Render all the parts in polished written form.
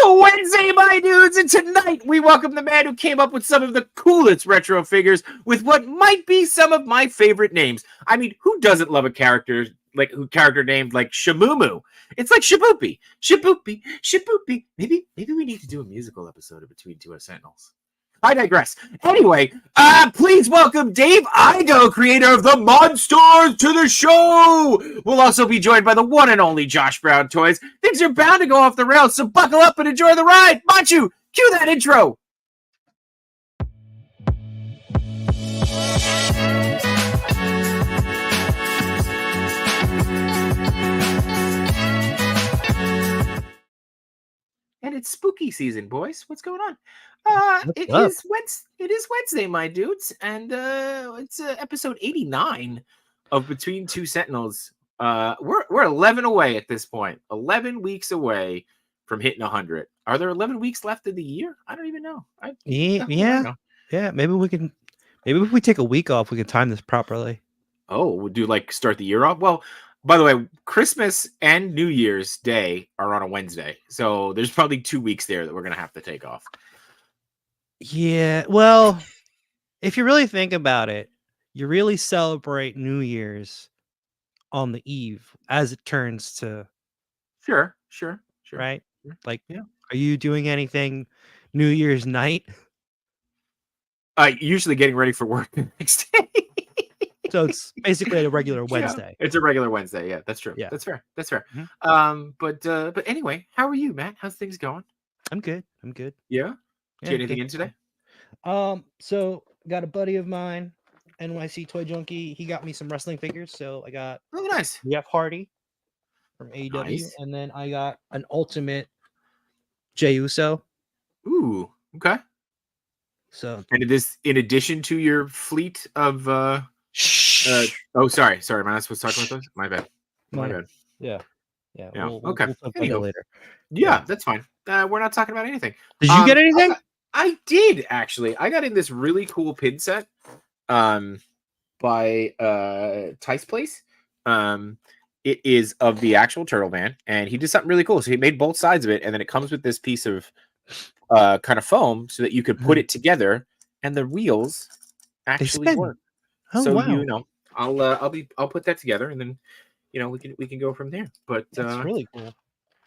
Wednesday, my dudes, and tonight we welcome the man who came up with some of the coolest retro figures with what might be some of my favorite names. I mean, who doesn't love a character named like Shamumu? It's like Shaboopy, Shaboopy, Shaboopy. Maybe we need to do a musical episode of Between Two Sentinels. I digress. Anyway, please welcome Dave Igo, creator of the Monsters, to the show. We'll also be joined by the one and only Josh Brown Toys. Things are bound to go off the rails, so buckle up and enjoy the ride. Machu, cue that intro. And it's spooky season, boys. What's going on? It is Wednesday, my dudes, and it's episode 89 of Between Two Sentinels. We're 11 away at this point. 11 weeks away from hitting 100. Are there 11 weeks left of the year? I don't even know. Yeah. Maybe if we take a week off, we can time this properly. Oh, we'll do like start the year off. Well, by the way, Christmas and New Year's Day are on a Wednesday, so there's probably 2 weeks there that we're gonna have to take off. Yeah, well, if you really think about it, you really celebrate New Year's on the eve as it turns to Sure. right? Like, yeah. Are you doing anything New Year's night? Usually getting ready for work the next day. So it's basically a regular Wednesday. Yeah, it's a regular Wednesday. Yeah, that's true. Yeah. That's fair. Mm-hmm. But anyway, how are you, Matt? How's things going? I'm good. Yeah. Did you get anything in today? So got a buddy of mine, NYC Toy Junkie. He got me some wrestling figures. So I got nice. Jeff Hardy from AEW, Nice. and then I got an Ultimate Jey Uso. Ooh, okay. So, and it is in addition to your fleet of oh, sorry, am I not supposed to talk about those? My bad. Yeah. Okay. We'll later. Yeah, that's fine. We're not talking about anything. Did you get anything? I did actually. I got in this really cool pin set by Tice Place. It is of the actual Turtle Man, and he did something really cool. So he made both sides of it, and then it comes with this piece of kind of foam so that you could put it together, and the wheels actually work. Oh, so wow. I'll put that together, and then we can go from there. But that's really cool.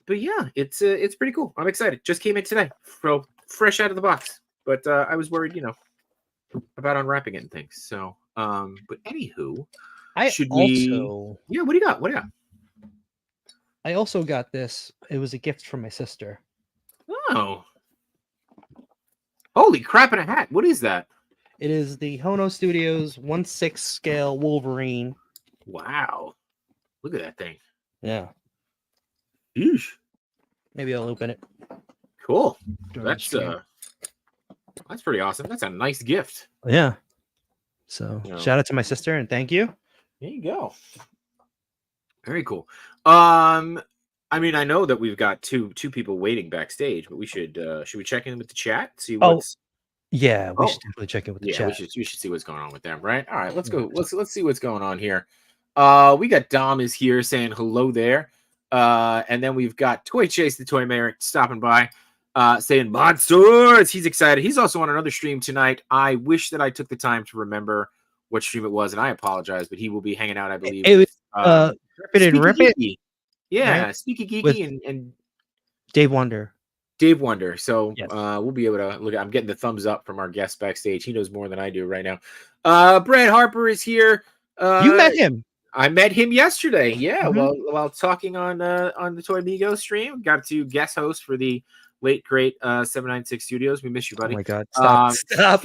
But yeah, it's pretty cool. I'm excited. Just came in today, so fresh out of the box. But I was worried, about unwrapping it and things. So but anywho, what do you got? I also got this. It was a gift from my sister. Oh, holy crap in a hat. What is that? It is the Hono Studios 1/6 scale Wolverine. Wow. Look at that thing. Yeah. Eesh. Maybe I'll open it. Cool. That's pretty awesome. That's a nice gift. Yeah. So shout out to my sister and thank you. There you go. Very cool. I mean, I know that we've got two people waiting backstage, but we should we check in with the chat? See what's yeah, we should definitely check in with the chat. We should see what's going on with them, right? All right, let's go. Let's see what's going on here. We got Dom is here saying hello there. And then we've got Toy Chase the Toy Mayor stopping by, saying Monsters. He's excited. He's also on another stream tonight. I wish that I took the time to remember what stream it was, and I apologize, but he will be hanging out, I believe. It was Rip It and Rip It. Yeah, right? Speaky Geeky and Dave Wonder. So yes. We'll be able to look. I'm getting the thumbs up from our guest backstage. He knows more than I do right now. Brad Harper is here. You met him. I met him yesterday. Yeah, while talking on the Toy Migo stream. Got to guest host for the late great 796 Studios. We miss you, buddy. Oh my God! Stop!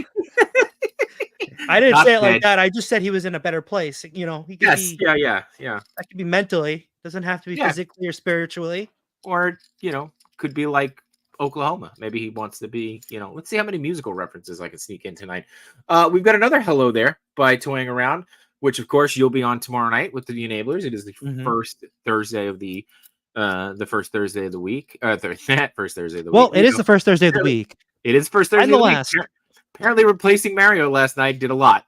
I didn't say it like that. I just said he was in a better place. He could be. Yeah. That could be mentally. Doesn't have to be physically or spiritually. Or could be like Oklahoma. Maybe he wants to be. Let's see how many musical references I can sneak in tonight. We've got another hello there by Toying Around, which of course you'll be on tomorrow night with the Enablers. It is the first Thursday of the first Thursday of the week. First Thursday of the week. Well, it is the first Thursday of the week. It is first Thursday of the week. apparently replacing Mario last night did a lot.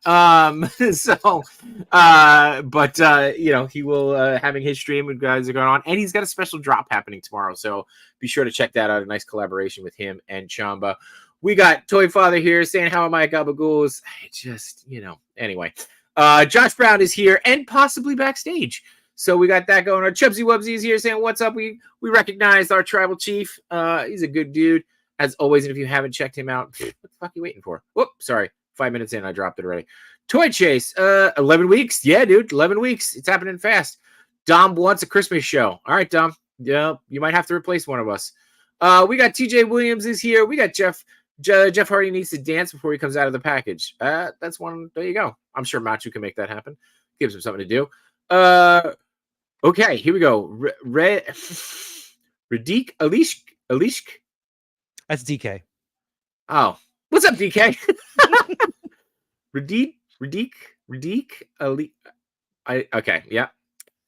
You know, he will having his stream with guys are going on, and he's got a special drop happening tomorrow. So be sure to check that out. A nice collaboration with him and Chamba. We got Toy Father here saying, "How am I, Gabagools?" Just, you know, anyway. Josh Brown is here and possibly backstage. So we got that going on. Chubsy Wubsy is here saying, "What's up?" We recognize our tribal chief. He's a good dude, as always. And if you haven't checked him out, what the fuck are you waiting for? Whoop, sorry. 5 minutes in, I dropped it already. Toy Chase, 11 weeks. Yeah, dude, 11 weeks. It's happening fast. Dom wants a Christmas show. All right, Dom. Yeah, you might have to replace one of us. We got TJ Williams is here. We got Jeff Hardy needs to dance before he comes out of the package. That's one. There you go. I'm sure Machu can make that happen. Gives him something to do. Okay, here we go. Radik Alishk. That's DK. Oh, what's up, DK? Radik Ali. Okay, yeah.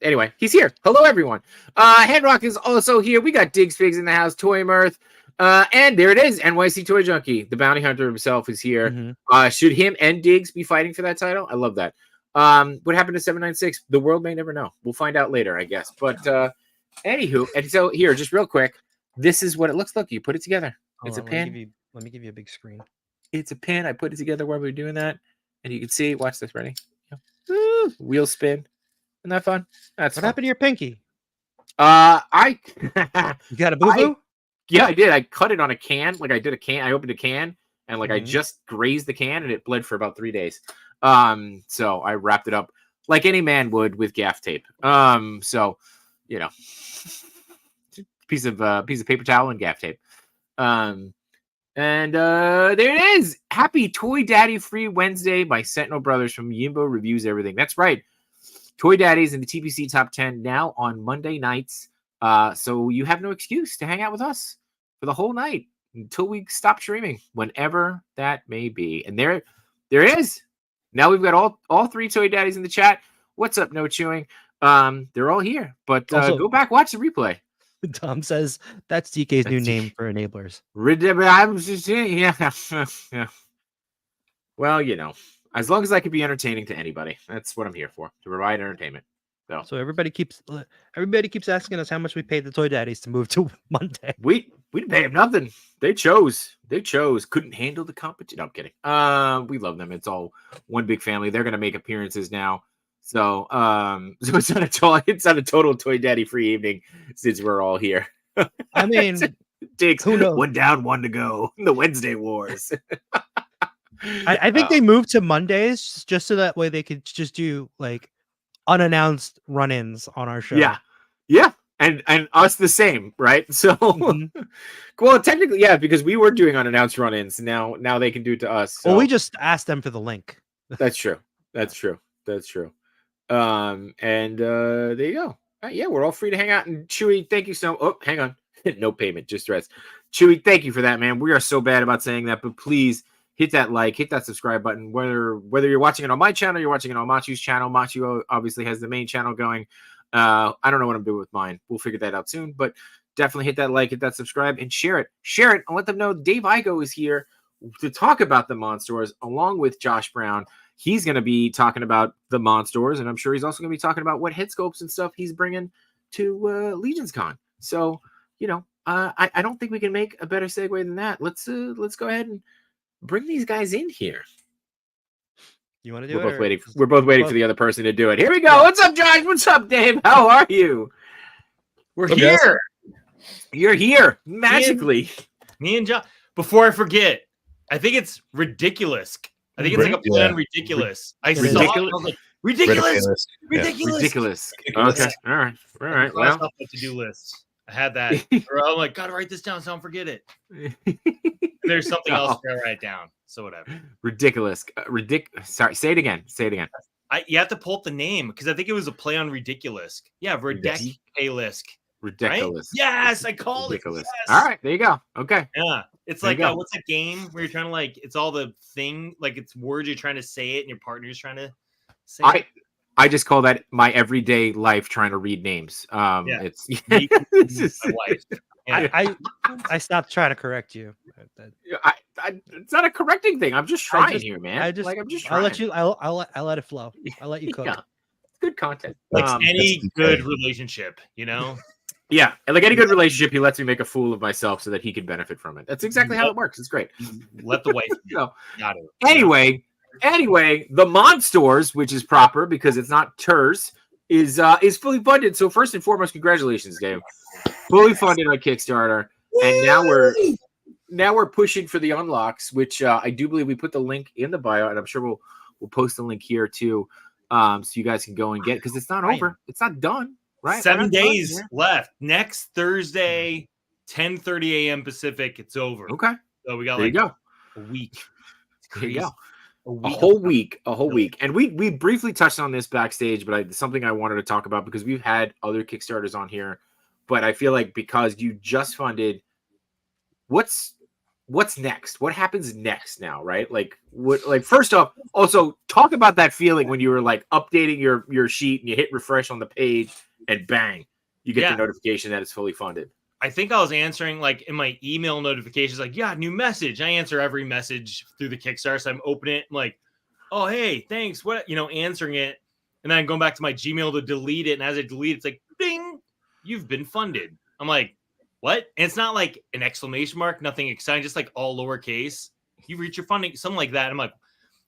Anyway, he's here. Hello, everyone. Headrock is also here. We got Diggs Figs in the house. Toy Mirth. And there it is. NYC Toy Junkie. The bounty hunter himself is here. Mm-hmm. Should him and Diggs be fighting for that title? I love that. What happened to 796? The world may never know. We'll find out later, I guess. But anywho, and so here, just real quick, this is what it looks like. You put it together. It's a pin. Let me give you a big screen. It's a pin. I put it together while we were doing that, and you can see. Watch this. Ready? Yeah. Woo! Wheel spin. Isn't that fun? That's what fun. happened to your pinky? I you got a boo boo? Yeah, I did. I cut it on a can. Like I did a can. I opened a can, and like I just grazed the can, and it bled for about 3 days. So I wrapped it up like any man would with gaff tape. So you know, piece of paper towel and gaff tape. And there it is. Happy Toy Daddy Free Wednesday by Sentinel Brothers from Yimbo Reviews Everything. That's right. Toy Daddies in the TPC Top 10 now on Monday nights. So you have no excuse to hang out with us for the whole night until we stop streaming, whenever that may be. And there is. Now we've got all three Toy Daddies in the chat. What's up, No Chewing? They're all here. But also, go back, watch the replay. Tom says that's DK's new name for enablers. Yeah. Well, you know, as long as I can be entertaining to anybody, that's what I'm here for, to provide entertainment. So everybody keeps asking us how much we paid the Toy Daddies to move to Monday. We didn't pay them nothing. They chose. Couldn't handle the competition. No, I'm kidding. We love them. It's all one big family. They're gonna make appearances now. So it's not a total Toy Daddy free evening since we're all here. I mean, Diggs, who knows? One down, one to go. The Wednesday Wars. I think they moved to Mondays just so that way they could just do like unannounced run-ins on our show. Yeah. And us the same, right? So well, technically, yeah, because we were doing unannounced run-ins. Now they can do it to us. So. Well, we just asked them for the link. That's true. And there you go. Yeah, we're all free to hang out. And Chewy, thank you so. Oh, hang on. No payment, just rest. Chewy, thank you for that, man. We are so bad about saying that, but please hit that like, hit that subscribe button. Whether you're watching it on my channel, you're watching it on Machu's channel. Machu obviously has the main channel going. I don't know what I'm doing with mine. We'll figure that out soon, but definitely hit that like, hit that subscribe, and share it. Share it and let them know Dave Igo is here to talk about the Monsters along with Josh Brown. He's going to be talking about the Monsters, and I'm sure he's also going to be talking about what head sculpts and stuff he's bringing to Legions Con. So, you know, I don't think we can make a better segue than that. Let's go ahead and bring these guys in here. You want to do it? We're both waiting for the other person to do it. Here we go. What's up, Josh? What's up, Dave? How are you? We're here. You're here magically. Me and John. Before I forget, I think it's ridiculous. I think it's like a plan ridiculous. I saw it. I was like, ridiculous. Okay. All right. Well, to-do list. I had that. I'm like, gotta write this down so I don't forget it. There's something else to write down. So whatever. Ridiculous. Sorry. Say it again. You have to pull up the name because I think it was a play on ridiculous. Yeah, ridiculous. Ridiculous. Right? Yes, I called ridiculous. It. Yes. All right, there you go. Okay. Yeah, it's there like what's that game where you're trying to like it's all the thing like it's words you're trying to say it and your partner's trying to say it. I just call that my everyday life trying to read names. It's my wife. Yeah. I stopped trying to correct you. it's not a correcting thing. I'm just trying here, man. I'm just trying. I'll let you. I'll let it flow. I'll let you cook. Yeah, it's good content. Like any good relationship, Yeah, and like any good relationship, he lets me make a fool of myself so that he can benefit from it. That's exactly how it works. It's great. Let the wife know. Got it. Anyway, the Monsters, which is proper because it's not TERS, is fully funded. So first and foremost, congratulations, Dave. Fully funded on Kickstarter, and now we're pushing for the unlocks, which I do believe we put the link in the bio, and I'm sure we'll post the link here too, so you guys can go and get it because it's not over. It's not done. Right, 7 days left. Next Thursday, 10:30 a.m. Pacific. It's over. Okay. So we got a week. There you go. A whole week. And we briefly touched on this backstage, but something I wanted to talk about because we've had other Kickstarters on here, but I feel like because you just funded, what's next? What happens next now, right? First off, also talk about that feeling when you were like updating your sheet and you hit refresh on the page and bang, you get the notification that it's fully funded. I think I was answering like in my email notifications, like, new message. I answer every message through the Kickstarter. So I'm opening it like, oh, hey, thanks. What, answering it. And then I'm going back to my Gmail to delete it. And as I delete it, it's like, ding, you've been funded. I'm like, what? And it's not like an exclamation mark, nothing exciting, just like all lowercase. You reach your funding, something like that. I'm like,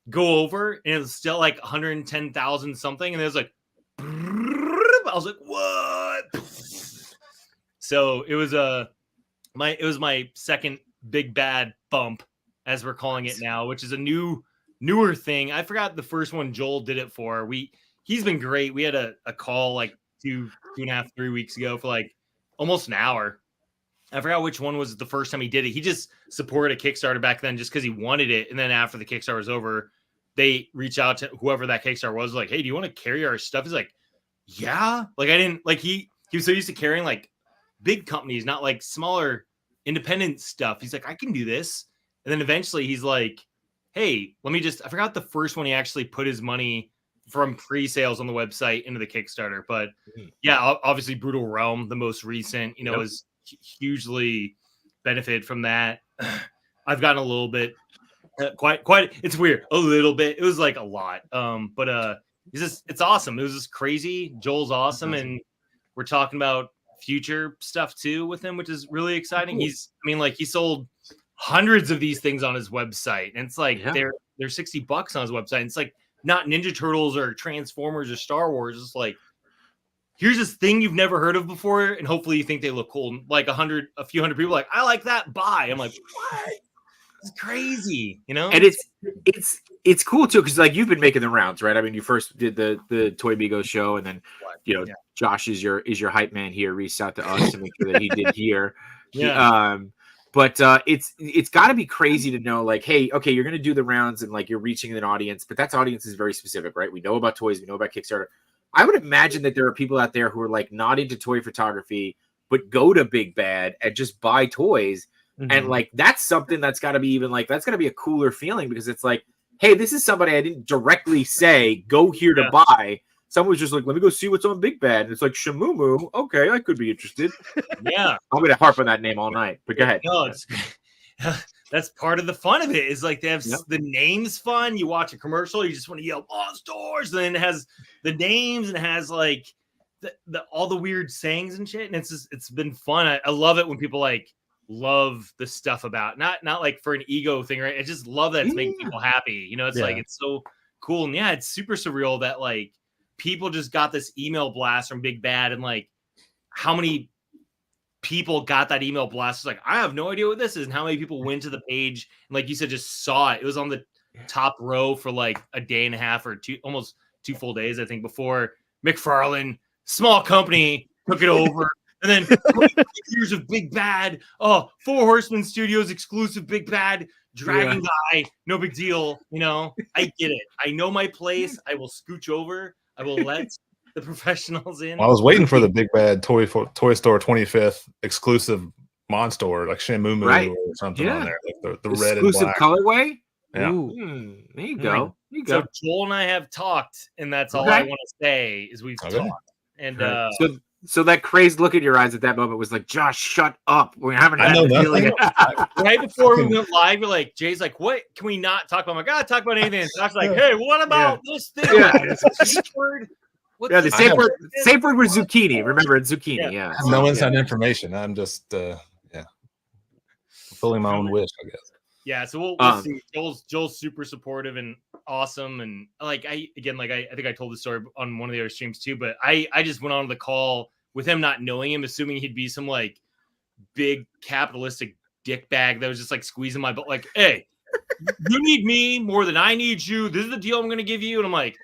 go over, and it's still like 110,000 something. And there's like, I was like, what? So it was my second big bad bump, as we're calling it now, which is a newer thing. I forgot the first one Joel did it for. He's been great. We had a call like 2.5-3 weeks ago for like almost an hour. I forgot which one was the first time he did it. He just supported a Kickstarter back then just because he wanted it. And then after the Kickstarter was over, they reached out to whoever that Kickstarter was, like, hey, do you want to carry our stuff? He's like, yeah. Like I didn't like he was so used to carrying like big companies, not like smaller independent stuff. He's like, I can do this. And then eventually he's like, hey, I forgot the first one he actually put his money from pre-sales on the website into the Kickstarter. But yeah, obviously Brutal Realm, the most recent, was hugely benefited from that. I've gotten a little bit quite it's weird, a little bit. It was like a lot. But it's awesome. It was just crazy. Joel's awesome. And we're talking about future stuff too with him, which is really exciting. Cool. He sold hundreds of these things on his website, and it's like they're $60 on his website. And it's like not Ninja Turtles or Transformers or Star Wars. It's like, here's this thing you've never heard of before, and hopefully you think they look cool. And like a few hundred people like, I like that. Buy. I'm like, what? It's crazy, And it's cool too because like you've been making the rounds, right? I mean, you first did the Toy Bigo show, and then Josh is your hype man here. Reached out to us to make sure that he did here. But it's got to be crazy to know, like, hey, okay, you're gonna do the rounds and like you're reaching an audience, but that audience is very specific, right? We know about toys, we know about Kickstarter. I would imagine that there are people out there who are like not into toy photography, but go to Big Bad and just buy toys. Mm-hmm. And like, that's something that's got to be that's got to be a cooler feeling because it's like, hey, this is somebody I didn't directly say, go here to buy. Someone was just like, let me go see what's on Big Bad. And it's like, Shamumu. Okay, I could be interested. Yeah. I'm going to harp on that name all night, but go ahead. No, that's part of the fun of it is like they have the names fun. You watch a commercial, you just want to yell Monsters, and then it has the names and it has like the all the weird sayings and shit. And it's been fun. I love it when people like love the stuff about not like for an ego thing, right? I just love that it's making people happy. It's like it's so cool. And it's super surreal that like people just got this email blast from Big Bad, and like how many people got that email blast. It's like, I have no idea what this is, and how many people went to the page and like you said, just saw it. It was on the top row for like a day and a half or almost 2 full days, I think, before McFarlane, small company, took it over. And then 20 years of Big Bad. Oh, 4 Horsemen Studios exclusive Big Bad. Dragon Guy. No big deal. I get it. I know my place. I will scooch over. I will let the professionals in. Well, I was waiting for the Big Bad Toy Store 25th exclusive Monster, like Shamumu or something on there. Like the red and black. Exclusive colorway? Yeah. There you go. So Joel and I have talked, and that's all I want to say is we've talked. And So that crazed look in your eyes at that moment was like, Josh, shut up. We haven't I had know the feeling. Right before we went live, you're like, Jay's like, what can we not talk about? I'm like, gotta talk about anything. And Josh's like, hey, what about this thing? Yeah. Word? What's Yeah, the this? safe word was zucchini. Remember, it's zucchini. Yeah. I have no inside information. I'm just fulfilling my own wish, I guess. Yeah, so we'll see. Joel's super supportive and awesome, and like I think I told the story on one of the other streams too, but I just went on the call with him not knowing him, assuming he'd be some like big capitalistic dick bag that was just like squeezing my butt, like, hey, you need me more than I need you. This is the deal I'm gonna give you, and I'm like,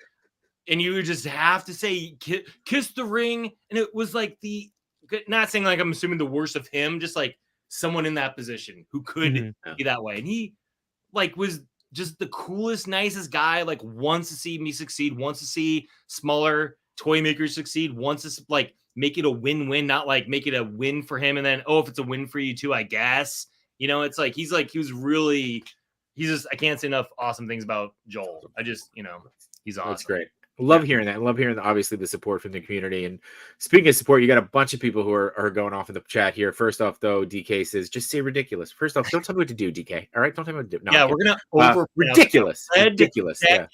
and you just have to say kiss the ring, and it was like not saying like I'm assuming the worst of him, just like someone in that position who could be that way. And he like was just the coolest, nicest guy, like wants to see me succeed, wants to see smaller toy makers succeed, wants to like make it a win-win, not like make it a win for him. And then, if it's a win for you too, I guess, it's like, he was really, I can't say enough awesome things about Joel. He's awesome. That's great. Love hearing that. Love hearing obviously the support from the community. And speaking of support, you got a bunch of people who are going off in the chat here. First off, though, DK says just say ridiculous. First off, don't tell me what to do, DK. All right, don't tell me what to do. No, yeah, we're gonna ridiculous. Ridiculous. Deck,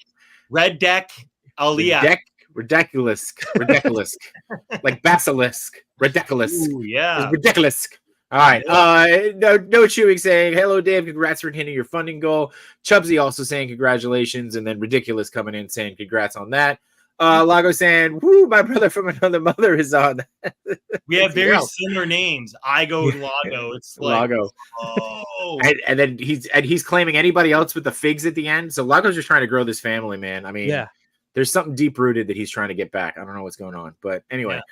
Red deck, Aliyah. Ridiculous. Like basilisk. Ridiculous. Ooh, yeah. It's ridiculous. All right. No chewing saying, hello, Dave. Congrats for hitting your funding goal. Chubsy also saying congratulations. And then Ridiculous coming in saying congrats on that. Lago saying, woo, my brother from another mother is on. We have very similar names, Igo and Lago. It's like Lago. Oh. And then he's claiming anybody else with the figs at the end. So Lago's just trying to grow this family, man. I mean, there's something deep rooted that he's trying to get back. I don't know what's going on. But anyway. Yeah.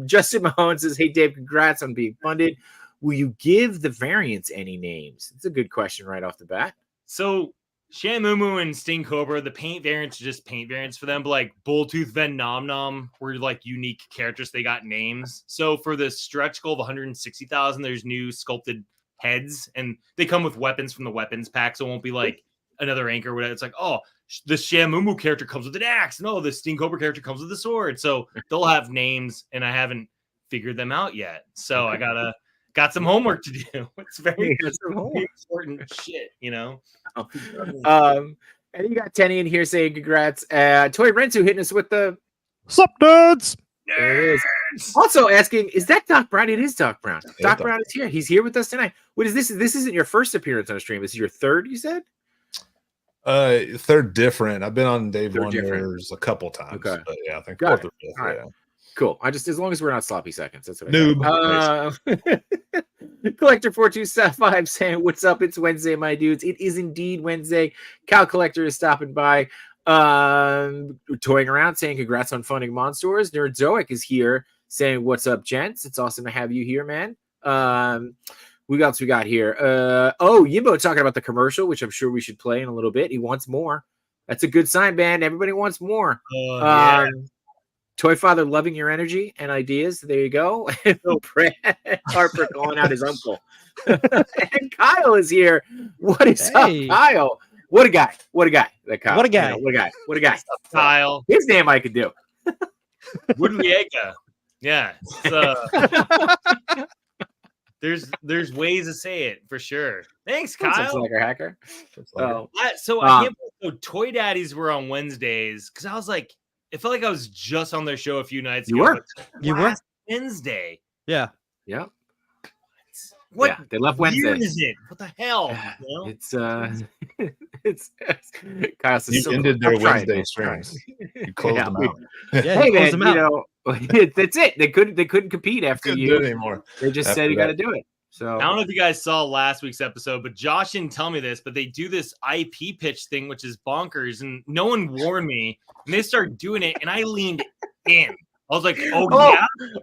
Justin Mahone says, hey, Dave, congrats on being funded. Will you give the variants any names? It's a good question right off the bat. So Shamumu and Sting Cobra, the paint variants are just paint variants for them, but like Bulltooth, Ven Nom Nom were like unique characters. They got names. So for the stretch goal of 160,000, there's new sculpted heads, and they come with weapons from the weapons pack. So it won't be like another anchor. Whatever. It's like, the Shamumu character comes with an axe. No, the Sting Cobra character comes with a sword. So they'll have names, and I haven't figured them out yet. So I got some homework to do. It's very important shit, And you got Tenny in here saying congrats. Toy Rensu hitting us with the sup, dudes. There it is. Also asking, is that Doc Brown? It is Doc Brown. Doc Brown is here. He's here with us tonight. What is this? This isn't your first appearance on a stream. This is your third, you said? Third different. I've been on Dave Wonders a couple times. Okay. But yeah, I think fourth or fifth. Right. Cool. As long as we're not sloppy seconds. That's what Noob. Collector 425 saying, what's up? It's Wednesday, my dudes. It is indeed Wednesday. Cal Collector is stopping by, toying around, saying congrats on funding Monsters. Nerdzoic is here saying, what's up, gents? It's awesome to have you here, man. What else we got here? Yimbo talking about the commercial, which I'm sure we should play in a little bit. He wants more. That's a good sign, man. Everybody wants more. Toy Father loving your energy and ideas. There you go. Harper calling out his uncle. And Kyle is here. What is up, Kyle? What a guy. That Kyle. What a guy. What a guy. Kyle. His name I could do. Woodliega. Yeah. There's ways to say it for sure. Thanks, Kyle. Like a hacker. So Toy Daddies were on Wednesdays because I was like, it felt like I was just on their show a few nights ago. You were Wednesday. Yeah. Yep. What? Yeah, they left Wednesday. Is it? What the hell? It's Kyle says, you ended their Wednesday streams. You closed them out. Yeah, hey man, that's it. They couldn't compete after couldn't you do it anymore. They just said you got to do it. So I don't know if you guys saw last week's episode, but Josh didn't tell me this, but they do this IP pitch thing, which is bonkers, and no one warned me. And they started doing it, and I leaned in. I was like, yeah.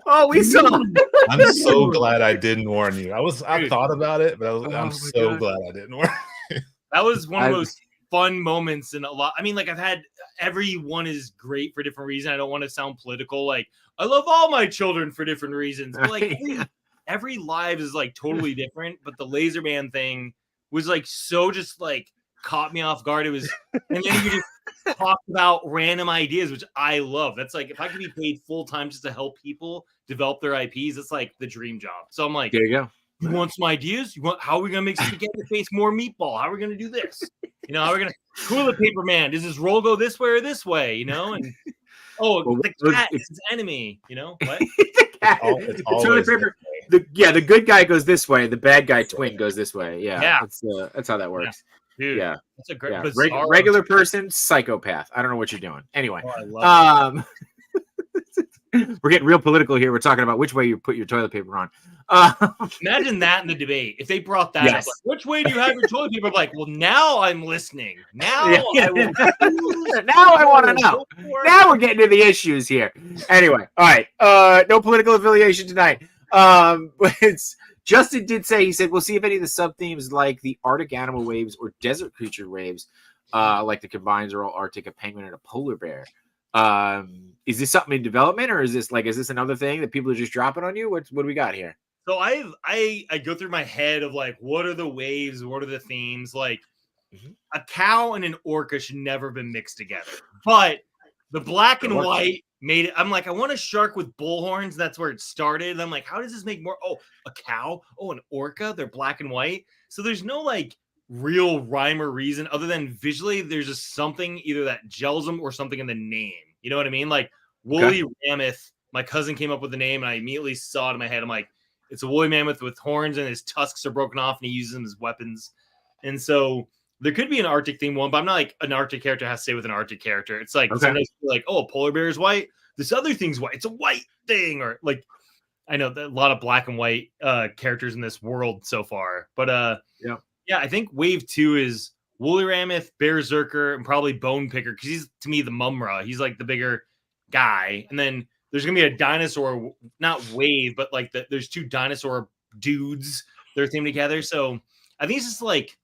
Oh, we saw. I'm so glad I didn't warn you. I thought about it, but I'm so glad I didn't warn you. That was one of the most fun moments in a lot. I mean, like I've had everyone is great for different reasons. I don't want to sound political. Like I love all my children for different reasons. But like every live is like totally different. But the Laser Man thing was like so just like caught me off guard. It was, and then you just talk about random ideas, which I love. That's like if I could be paid full time just to help people develop their IPs, it's like the dream job. So I'm like, There you go. you want some ideas? You want how are we gonna make spaghetti face more meatball? How are we gonna do this? You know, how are we gonna toilet paper man? Does his roll go this way or this way? You know, and Well, the cat is his enemy. You know what? The cat- It's the always toilet this paper. way. The good guy goes this way. The bad guy twin goes this way. Yeah, Yeah. that's how that works. Dude, Yeah, that's a great yeah. bizarre. Regular person, psychopath. I don't know what you're doing. Anyway, Oh, I love we're getting real political here. We're talking about which way you put your toilet paper on. Imagine that in the debate. If they brought that Yes. up, like, which way do you have your toilet paper? I'm like, well, now I'm listening. Now Yeah. I will. Now I want to know. Now we're getting to the issues here. Anyway, all right. No political affiliation tonight. It's Justin did say, he said, we'll see if any of the sub themes like the Arctic animal waves or desert creature waves, like the combines are all Arctic, a penguin and a polar bear. Is this something in development, or is this another thing that people are just dropping on you? What do we got here? So I go through my head of like, what are the waves? What are the themes? Like a cow and an orca should never have been mixed together. But the black and white made it. I'm like, I want a shark with bullhorns. That's where it started. And I'm like, how does this make more? Oh, a cow. Oh, an orca. They're black and white. So there's no like real rhyme or reason other than visually there's just something either that gels them or something in the name. You know what I mean? Like woolly mammoth. My cousin came up with the name and I immediately saw it in my head. I'm like, it's a woolly mammoth with horns and his tusks are broken off and he uses them as weapons. And so there could be an Arctic theme one, but I'm not like an Arctic character has to stay with an Arctic character. It's like sometimes like, oh, a polar bear is white. This other thing's white. It's a white thing. Or like, I know that a lot of black and white characters in this world so far. But yeah, I think wave 2 is woolly mammoth, berserker, and probably bone picker because he's to me the Mumra. He's like the bigger guy. And then there's gonna be a dinosaur, not wave, but like there's 2 dinosaur dudes they're themed together. So I think it's just like,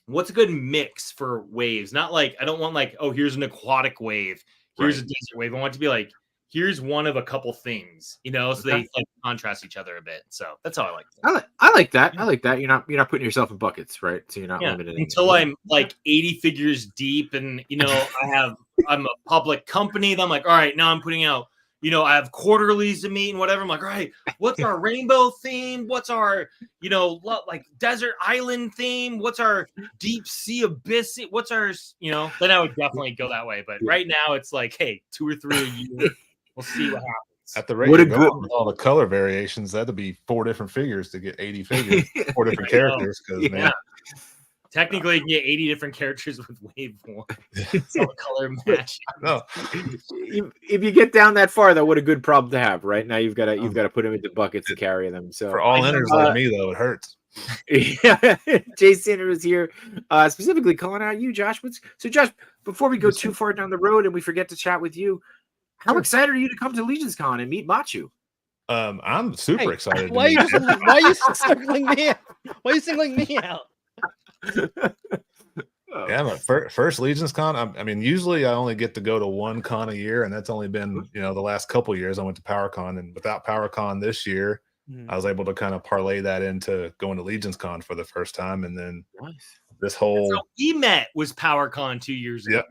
what's a good mix for waves? Not like I don't want like, oh, here's an aquatic wave, here's a desert wave. I want it to be like, here's one of a couple things, you know, so they like contrast each other a bit. So that's how I like it. I like that. I like that. You're not putting yourself in buckets, right? So you're not limited until I'm like 80 figures deep, and you know, I'm a public company. Then I'm like, all right, now I'm putting out. You know, I have quarterlies to meet and whatever. I'm like, all right, what's our rainbow theme? What's our, you know, like desert island theme? What's our deep sea abyss? What's our, you know, then I would definitely go that way. But right now it's like, hey, 2 or 3 a year. We'll see what happens. At the rate you're going with all the color variations, that'd be 4 different figures to get 80 figures, 4 different characters. Because man, technically, you can get 80 different characters with wave 1. It's all color match. No, if you get down that far, though, what a good problem to have, right? Now you've got to put them into buckets and carry them. So for all inners like me, though, it hurts. Yeah, Jay Sander is here, specifically calling out you, Josh. So, Josh, before we go too far down the road and we forget to chat with you, how excited are you to come to Legions Con and meet Machu? I'm super excited. Why are you singling me out? Why are you singling me out? Yeah, but first Legions Con. I mean, usually I only get to go to one con a year, and that's only been the last couple of years. I went to PowerCon, and without PowerCon this year, I was able to kind of parlay that into going to Legions Con for the first time, and then this whole we met was PowerCon 2 years ago.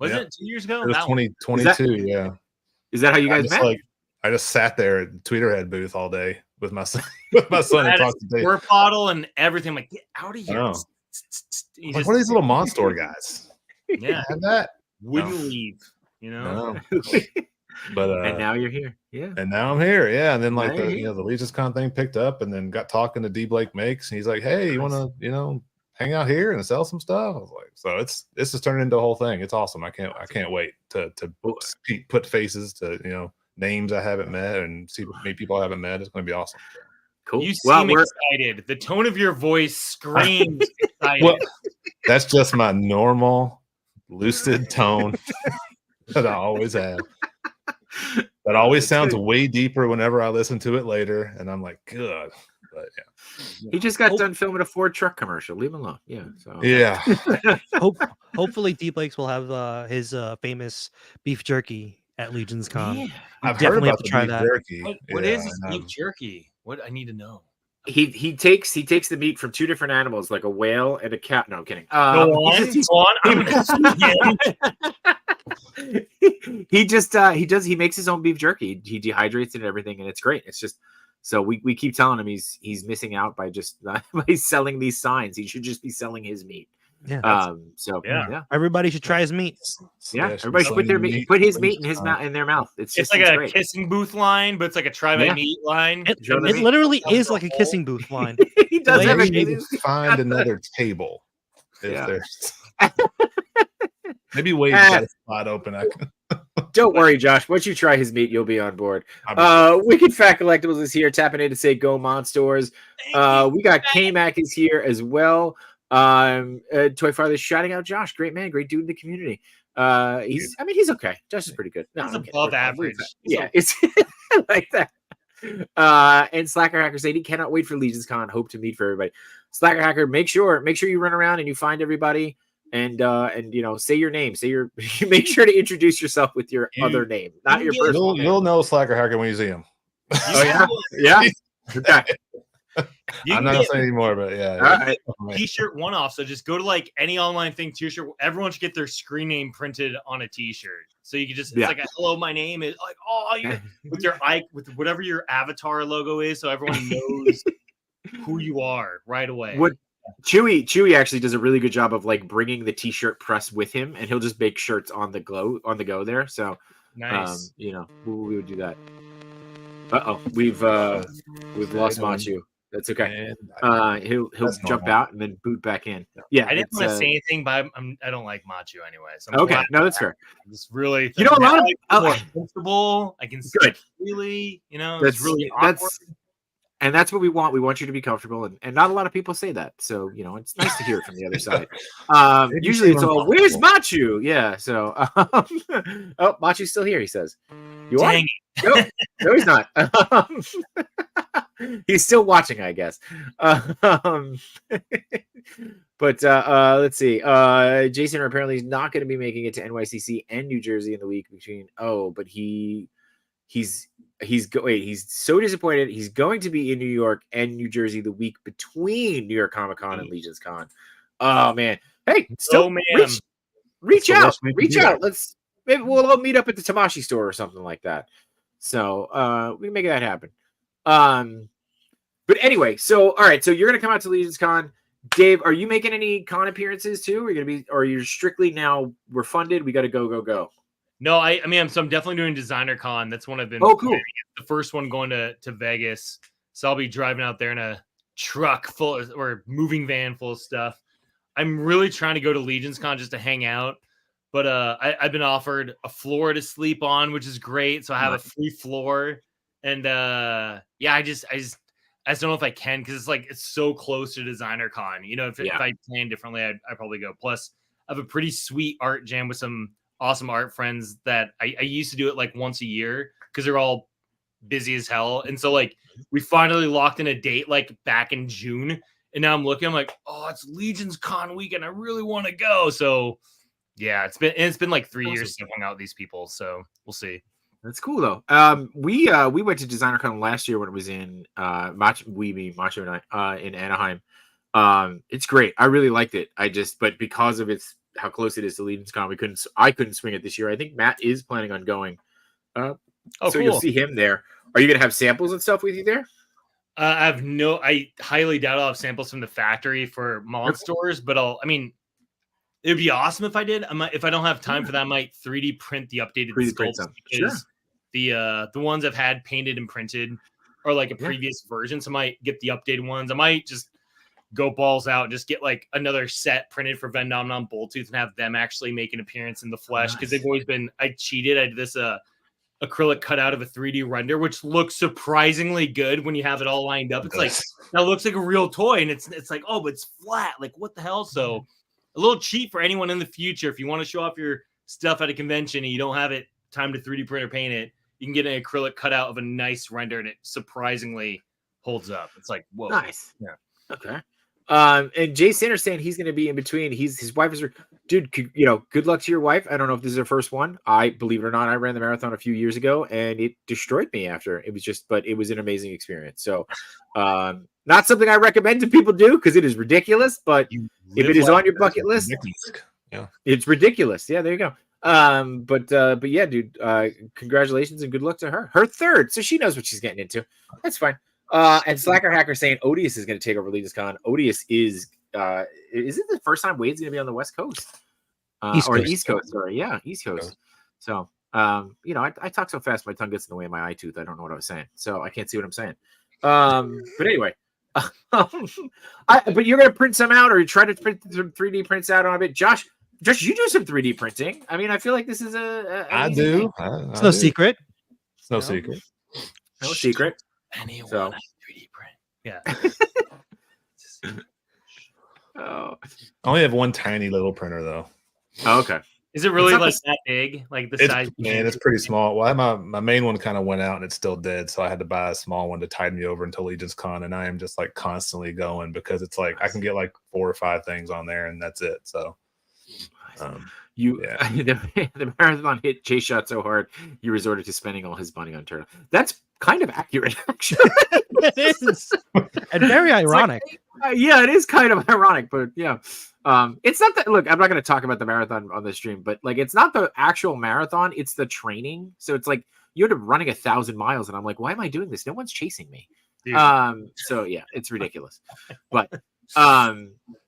Was it 2 years ago? It was 2022. Yeah. Is that how you guys met? I just sat there at the Tweeterhead booth all day with my son. And talked to Dave. Squirt bottle and everything. I'm like, get out of here! Like, what are these little monster guys? Yeah, have that. Wouldn't leave. You know. No. But and now you're here. Yeah. And now I'm here. Yeah. And then like the Legions Con thing picked up, and then got talking to D Blake Makes, and he's like, "Hey, you want to hang out here and sell some stuff?" I was like, "So this is turning into a whole thing. It's awesome. I can't wait to put faces to names I haven't met and meet people I haven't met. It's going to be awesome." Cool. You seem excited. The tone of your voice screams excited. Well, that's just my normal lucid tone that I always have. That always sounds way deeper whenever I listen to it later, and I'm like, good. But yeah, he just got done filming a Ford truck commercial. Leave him alone. Yeah. So yeah. Hopefully, D Blakes will have his famous beef jerky at Legions Con. Yeah. I've definitely heard about have to try that. Jerky. What is this beef jerky? What I need to know. he takes the meat from two different animals, like a whale and a cat. No, I'm kidding. Go on. I'm gonna see him. He makes his own beef jerky. He dehydrates it and everything, and it's great. It's just so we keep telling him he's missing out by just by selling these signs. He should just be selling his meat. Yeah. Yeah. Everybody should try his meat. Yeah, everybody should put his meat in his mouth in their mouth. It's like a great. kissing booth line, but it's like a try my meat line. It literally is like a kissing booth line. He does have Maybe you can find another table if there's. Maybe Wade's got a spot open. Don't worry, Josh. Once you try his meat, you'll be on board. Wicked Fat Collectibles is here, tapping in to say go Monsters. We got K-Mac is here as well. Toy Father shouting out Josh, great man, great dude in the community. He's okay. Josh is pretty good. No, he's above average. Yeah, it's like that. And Slacker Hacker said he cannot wait for Legions Con. Hope to meet for everybody. Slacker Hacker, make sure you run around and you find everybody and say your name. Make sure to introduce yourself with your other name, not your personal name. You'll know Slacker Hacker when you see him. Oh yeah. Okay. I'm not saying anymore, but yeah. All right. T-shirt one-off. So just go to like any online thing. T-shirt. Everyone should get their screen name printed on a T-shirt. So you can just it's like a hello, my name is like with your with whatever your avatar logo is, so everyone knows who you are right away. What Chewy actually does a really good job of like bringing the T-shirt press with him, and he'll just make shirts on the go there. So nice. We would do that. We've lost Machu. That's okay. He'll jump out and then boot back in. Yeah, I didn't want to say anything, but I don't like Machu anyway. So okay, no, that's fair. It's really a lot of more comfortable. I can see really, it's really awkward. And that's what we want. We want you to be comfortable, and not a lot of people say that. So it's nice to hear it from the other side. Usually it's all, "Where's Machu?" Yeah. So Machu's still here. He says, "You are." No, he's not. He's still watching, I guess. But let's see. Jason apparently is not going to be making it to NYCC and New Jersey in the week between. But he's so disappointed. He's going to be in New York and New Jersey the week between New York Comic Con and Legions Con. Oh man! Hey, still reach out. Maybe we'll all meet up at the Tamashi store or something like that. So we can make that happen. But anyway, so all right, so you're gonna come out to Legions Con. Dave, are you making any con appearances too? Or you're strictly now we're funded, we gotta go? No, I'm definitely doing Designer Con. That's one I've been cool. The first one going to Vegas. So I'll be driving out there in a truck or moving van full of stuff. I'm really trying to go to Legions Con just to hang out. But I've been offered a floor to sleep on, which is great. So I have a free floor. And I just don't know if I can because it's so close to Designer Con. If I plan differently, I'd probably go. Plus, I have a pretty sweet art jam with some awesome art friends that I used to do it like once a year because they're all busy as hell. And so we finally locked in a date like back in June. And now I'm like, oh, it's Legions Con weekend. I really want to go. So yeah, it's been like 3 years since I hung out with these people. So we'll see. That's cool though. We went to Designer Con last year when it was in Macho and I in Anaheim. It's great. I really liked it. But because of how close it is to Legions Con, I couldn't swing it this year. I think Matt is planning on going. So cool. You'll see him there. Are you gonna have samples and stuff with you there? I highly doubt I'll have samples from the factory for Monsters, but it would be awesome if I did. If I don't have time for that, I might 3D print the updated sculpts because the ones I've had painted and printed are like a previous version. So I might get the updated ones. I might just go balls out and just get like another set printed for Vendom on Bulltooth and have them actually make an appearance in the flesh because they've always been. I cheated. I did this acrylic cutout of a 3D render, which looks surprisingly good when you have it all lined up. It's like that looks like a real toy, and it's like, oh, but it's flat. Like what the hell? So a little cheat for anyone in the future. If you want to show off your stuff at a convention and you don't have it time to 3D print or paint it, you can get an acrylic cutout of a nice render, and it surprisingly holds up. It's like, whoa. Nice. Yeah. Okay. And Jay Sanders saying he's going to be in between. His wife is, dude. Good luck to your wife. I don't know if this is her first one. I believe it or not, I ran the marathon a few years ago, and it destroyed me after. It was but it was an amazing experience. So, not something I recommend to people do because it is ridiculous. But if it is on your bucket list, it's ridiculous. Yeah, there you go. But yeah, dude. Congratulations and good luck to her. Her third, so she knows what she's getting into. That's fine. And Slacker Hacker saying Odious is going to take over LegisCon. Odious is it the first time Wade's going to be on the West Coast? East Coast, sorry. Yeah, East Coast. So, I talk so fast my tongue gets in the way of my eye tooth. I don't know what I was saying. So I can't see what I'm saying. But anyway, but you're going to print some out or try to print some 3D prints out on a bit. Josh, you do some 3D printing. I mean, I feel like this is I do. It's no secret. It's no secret. No secret. Anyone So. 3D print. Yeah. Oh. I only have one tiny little printer though. Oh, okay. Is it really like that big? Like the size? Man, it's pretty small. Well, my main one kind of went out and it's still dead, so I had to buy a small one to tide me over until LegionsCon, and I am just like constantly going because it's like I can get like 4 or 5 things on there and that's it. So the marathon hit Chase shot so hard you resorted to spending all his money on turtle. That's kind of accurate, actually. It is, and very ironic. Yeah, it is kind of ironic, but yeah, it's not that. Look, I'm not going to talk about the marathon on the stream, but like, it's not the actual marathon; it's the training. So it's like you end up running 1,000 miles, and I'm like, why am I doing this? No one's chasing me. Dude. So yeah, it's ridiculous. But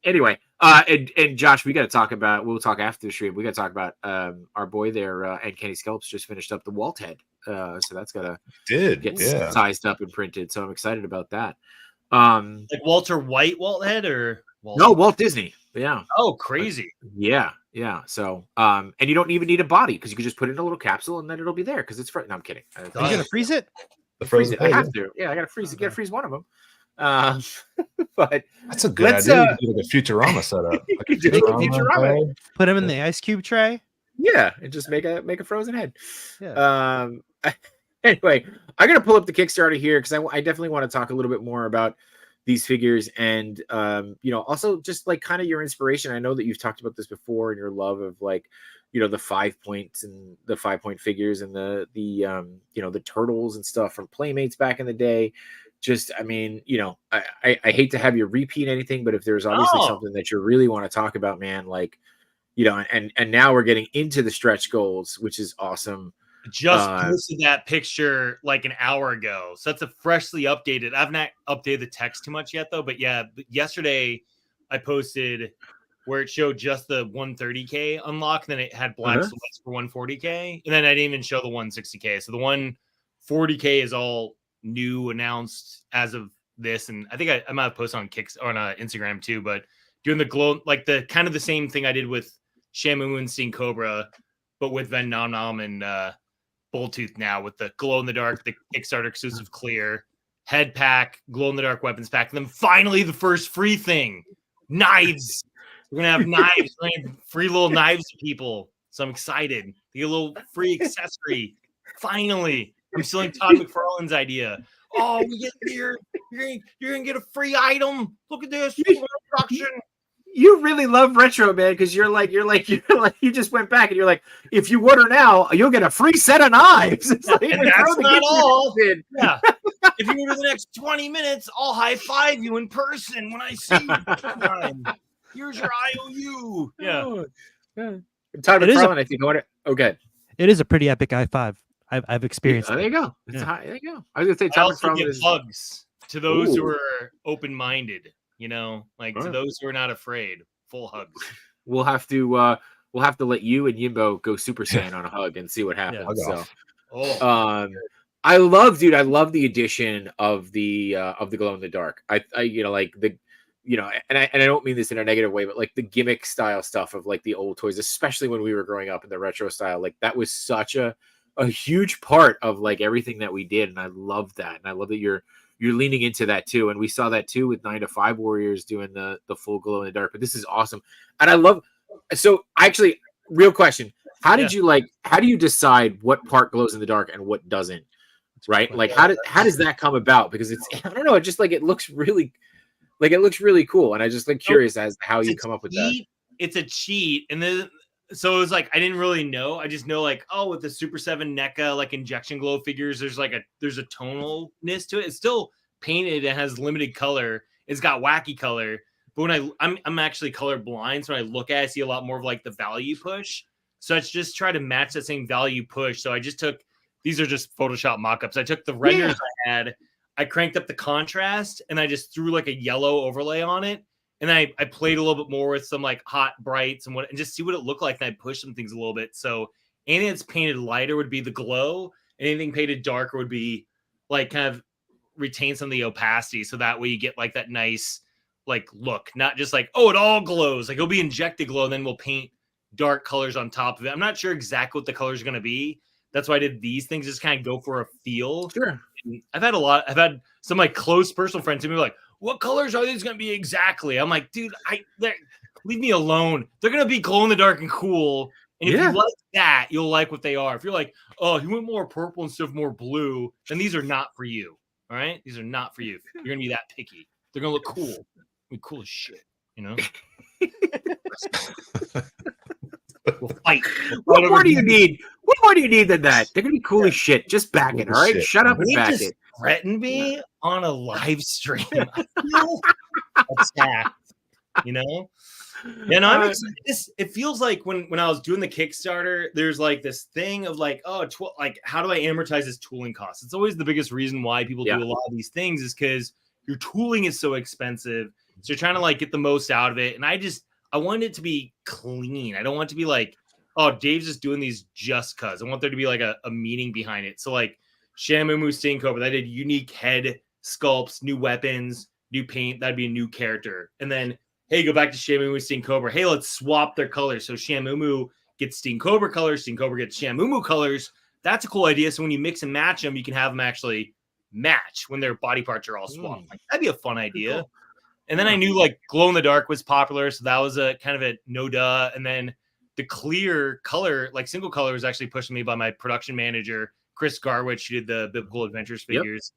anyway, and Josh, we got to talk about. We'll talk after the stream. We got to talk about our boy there, and Kenny Skelps just finished up the Walt head. So that's got to get sized up and printed. So I'm excited about that. Like Walter White Walt head or Walt Disney. Yeah. Oh, crazy. Yeah. So and you don't even need a body because you can just put it in a little capsule and then it'll be there because it's no, I'm kidding. Are you gonna freeze it? Freeze it. I have to. Yeah, I gotta freeze it. Gotta freeze one of them. But that's a good idea. You can do a Futurama setup. Like a Futurama. Put them in the ice cube tray. Yeah, and just make a frozen head. Yeah. Anyway, I'm gonna pull up the Kickstarter here because I definitely want to talk a little bit more about these figures and also just like kind of your inspiration. I know that you've talked about this before and your love of like the 5 points and the 5-point figures and the turtles and stuff from Playmates back in the day. Just, I mean, I hate to have you repeat anything, but if there's obviously something that you really want to talk about, man, like, and now we're getting into the stretch goals, which is awesome. Just posted that picture like an hour ago. So that's a freshly updated. I've not updated the text too much yet, though. But yeah, yesterday I posted where it showed just the 130K unlock. Then it had black sweats for 140K. And then I didn't even show the 160K. So the 140K is all new, announced as of this. And I think I might have posted on Instagram too. But doing the glow, like the kind of the same thing I did with Shamu and Sting Cobra, but with Ven Nom Nom and Bulltooth now with the glow in the dark, the Kickstarter exclusive clear head pack, glow in the dark weapons pack, and then finally the first free thing, knives. We're gonna have knives, we're gonna have free little knives to people. So I'm excited to get a little free accessory. Finally, I'm stealing Todd McFarlane's idea. Oh, we get here, you're gonna get a free item. Look at this instruction. You really love retro, man, because you're like you just went back and you're like, if you order now, you'll get a free set of knives. It's like, and that's not all. Yeah. If you order the next 20 minutes, I'll high five you in person when I see you. Here's your IOU. Yeah. Todd McFarlane, I think. Okay. It is a pretty epic i5. I've experienced. Oh, there you go. There you go. I was gonna say Todd McFarlane is hugs to those who are open-minded. To those who are not afraid, full hugs. We'll have to let you and Yimbo go Super Saiyan on a hug and see what happens. Yeah, I love the addition of the glow in the dark. I don't mean this in a negative way, but like the gimmick style stuff of like the old toys, especially when we were growing up in the retro style, like that was such a huge part of like everything that we did, and I love that, and I love that you're leaning into that too. And we saw that too with 9 to 5 Warriors doing the full glow in the dark. But this is awesome. And I love, so actually, real question. How do you decide what part glows in the dark and what doesn't? Right? Like how does that come about? Because it's, I don't know, it just like, it looks really, Like it looks really cool, and I just like curious as to how It's you a come up with that. cheat. It's a cheat, and then so it was like I didn't really know. I just know like, oh, with the Super 7 NECA like injection glow figures, there's a tonalness to it. It's still painted and has limited color. It's got wacky color, but when I'm actually color blind, so when I look at it, I see a lot more of like the value push. So I just try to match that same value push. So I just took, these are just Photoshop mock-ups. I took the renders I had, I cranked up the contrast, and I just threw like a yellow overlay on it. And I played a little bit more with some like hot brights and just see what it looked like. And I pushed some things a little bit. So anything that's painted lighter would be the glow. Anything painted darker would be like kind of retain some of the opacity. So that way you get like that nice like look, not just like, oh, it all glows. Like it'll be injected glow, and then we'll paint dark colors on top of it. I'm not sure exactly what the colors are going to be. That's why I did these things, just kind of go for a feel. Sure. And I've had some like close personal friends who be like, what colors are these going to be exactly? I'm like, dude, leave me alone. They're going to be glow in the dark and cool. And if you like that, you'll like what they are. If you're like, oh, he went more purple instead of more blue, then these are not for you. All right? These are not for you. You're going to be that picky. They're going to look cool. Be cool as shit, you know? We'll fight. What more do you need? What more do you need than that? They're gonna be cool as shit. Just back it, all right? Shit. Shut up and They back just it. threatened me on a live stream. I feel attacked, you know? And I'm excited. It feels like when I was doing the Kickstarter, there's like this thing of like, oh, like how do I amortize this tooling cost? It's always the biggest reason why people do a lot of these things is because your tooling is so expensive. So you're trying to like get the most out of it. And I wanted it to be clean. I don't want it to be like, oh, Dave's just doing these just cuz. I want there to be like a meaning behind it. So like Shamumu Sting Cobra, I did unique head sculpts, new weapons, new paint. That'd be a new character. And then, hey, go back to Shamumu Sting Cobra. Hey, let's swap their colors. So Shamumu gets Sting Cobra colors, Sting Cobra gets Shamumu colors. That's a cool idea. So when you mix and match them, you can have them actually match when their body parts are all swapped. Like, that'd be a fun idea. Cool. And then I knew like glow in the dark was popular, so that was a kind of a no duh. And then the clear color, like single color, was actually pushed me by my production manager, Chris Garwich, who did the Biblical Adventures figures.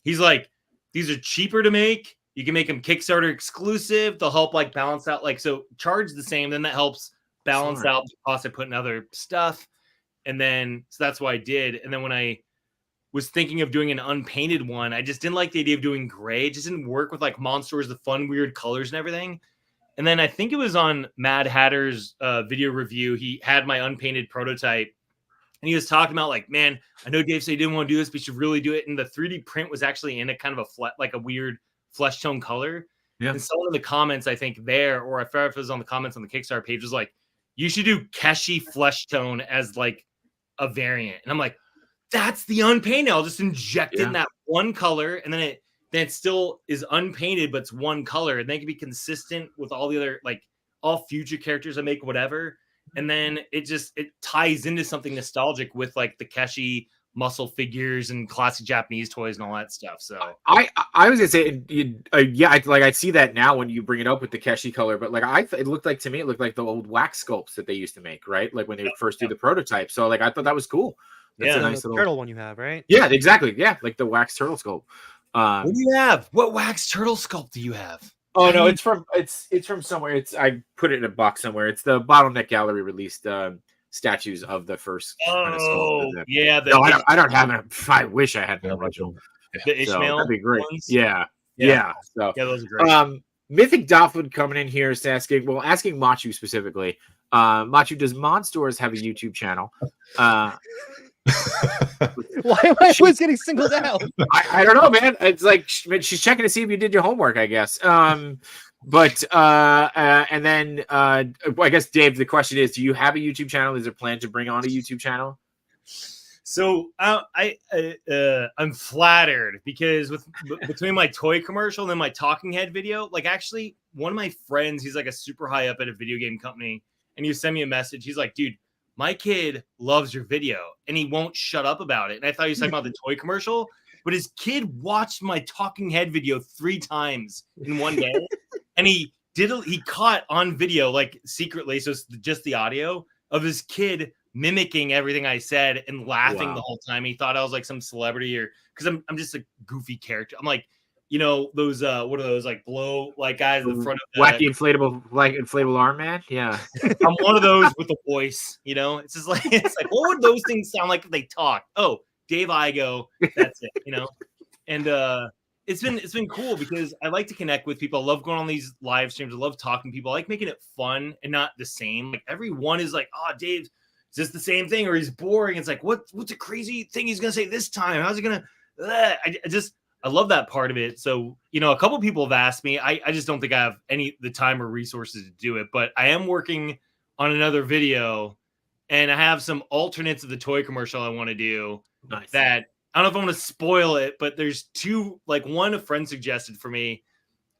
He's like, these are cheaper to make. You can make them Kickstarter exclusive. They'll help like balance out, like, so charge the same. Then that helps balance out the cost I put in other stuff. And then, so that's what I did. And then when I was thinking of doing an unpainted one, I just didn't like the idea of doing gray. It just didn't work with like Monsters, the fun, weird colors and everything. And then I think it was on Mad Hatter's video review. He had my unpainted prototype and he was talking about like, man, I know Dave said he didn't want to do this, but you should really do it. And the 3D print was actually in a kind of like a weird flesh tone color. Yeah. And someone in the comments, I think there, or I forgot if it was on the comments on the Kickstarter page, was like, you should do Keshi flesh tone as like a variant. And I'm like, that's the unpainted. I'll just inject in that one color, and then it still is unpainted, but it's one color, and they can be consistent with all the other, like all future characters I make, whatever. And then it ties into something nostalgic with like the Keshi muscle figures and classic Japanese toys and all that stuff. So I was gonna say, I see that now when you bring it up with the Keshi color, but like it looked like the old wax sculpts that they used to make, right? Like when they would first do the prototype. So like I thought that was cool. That's a nice little turtle one you have, right? Yeah, exactly. Yeah, like the wax turtle sculpt. What do you have? What wax turtle sculpt do you have? Oh no, it's from somewhere. I put it in a box somewhere. It's the Bottleneck Gallery released statues of the first. Kind of sculpt. Yeah. No, I don't have it. I wish I had an original. The Ishmael. That'd be great. Ones? Yeah. So those are great. Mythic Doffwood coming in here is asking Machu specifically. Machu, does Monsters have a YouTube channel? Why am I always getting singled out? I don't know, man. It's like she's checking to see if you did your homework, I guess. And then I guess, Dave, the question is, do you have a YouTube channel? Is there a plan to bring on a YouTube channel? So I'm flattered because between my toy commercial and then my talking head video, like actually one of my friends, he's like a super high up at a video game company, and he sent me a message. He's like, dude, my kid loves your video and he won't shut up about it. And I thought he was talking about the toy commercial, but his kid watched my talking head video 3 times in one day. And he caught on video, like secretly, so it's just the audio of his kid mimicking everything I said and laughing the whole time. He thought I was like some celebrity, or because I'm just a goofy character. I'm like, you know, those what are those like blow like guys at the front of the wacky inflatable arm man. Yeah. I'm one of those with a voice, you know. It's just like what would those things sound like if they talk? Oh, Dave Igo, that's it, you know. And it's been cool because I like to connect with people. I love going on these live streams. I love talking to people. I like making it fun and not the same. Like everyone is like, oh, Dave, is this the same thing or he's boring? It's like, what's a crazy thing he's gonna say this time? How's he gonna? I love that part of it. So, you know, a couple people have asked me. I just don't think I have the time or resources to do it. But I am working on another video, and I have some alternates of the toy commercial I want to do. Nice. That I don't know if I want to spoil it, but there's two. Like one a friend suggested for me,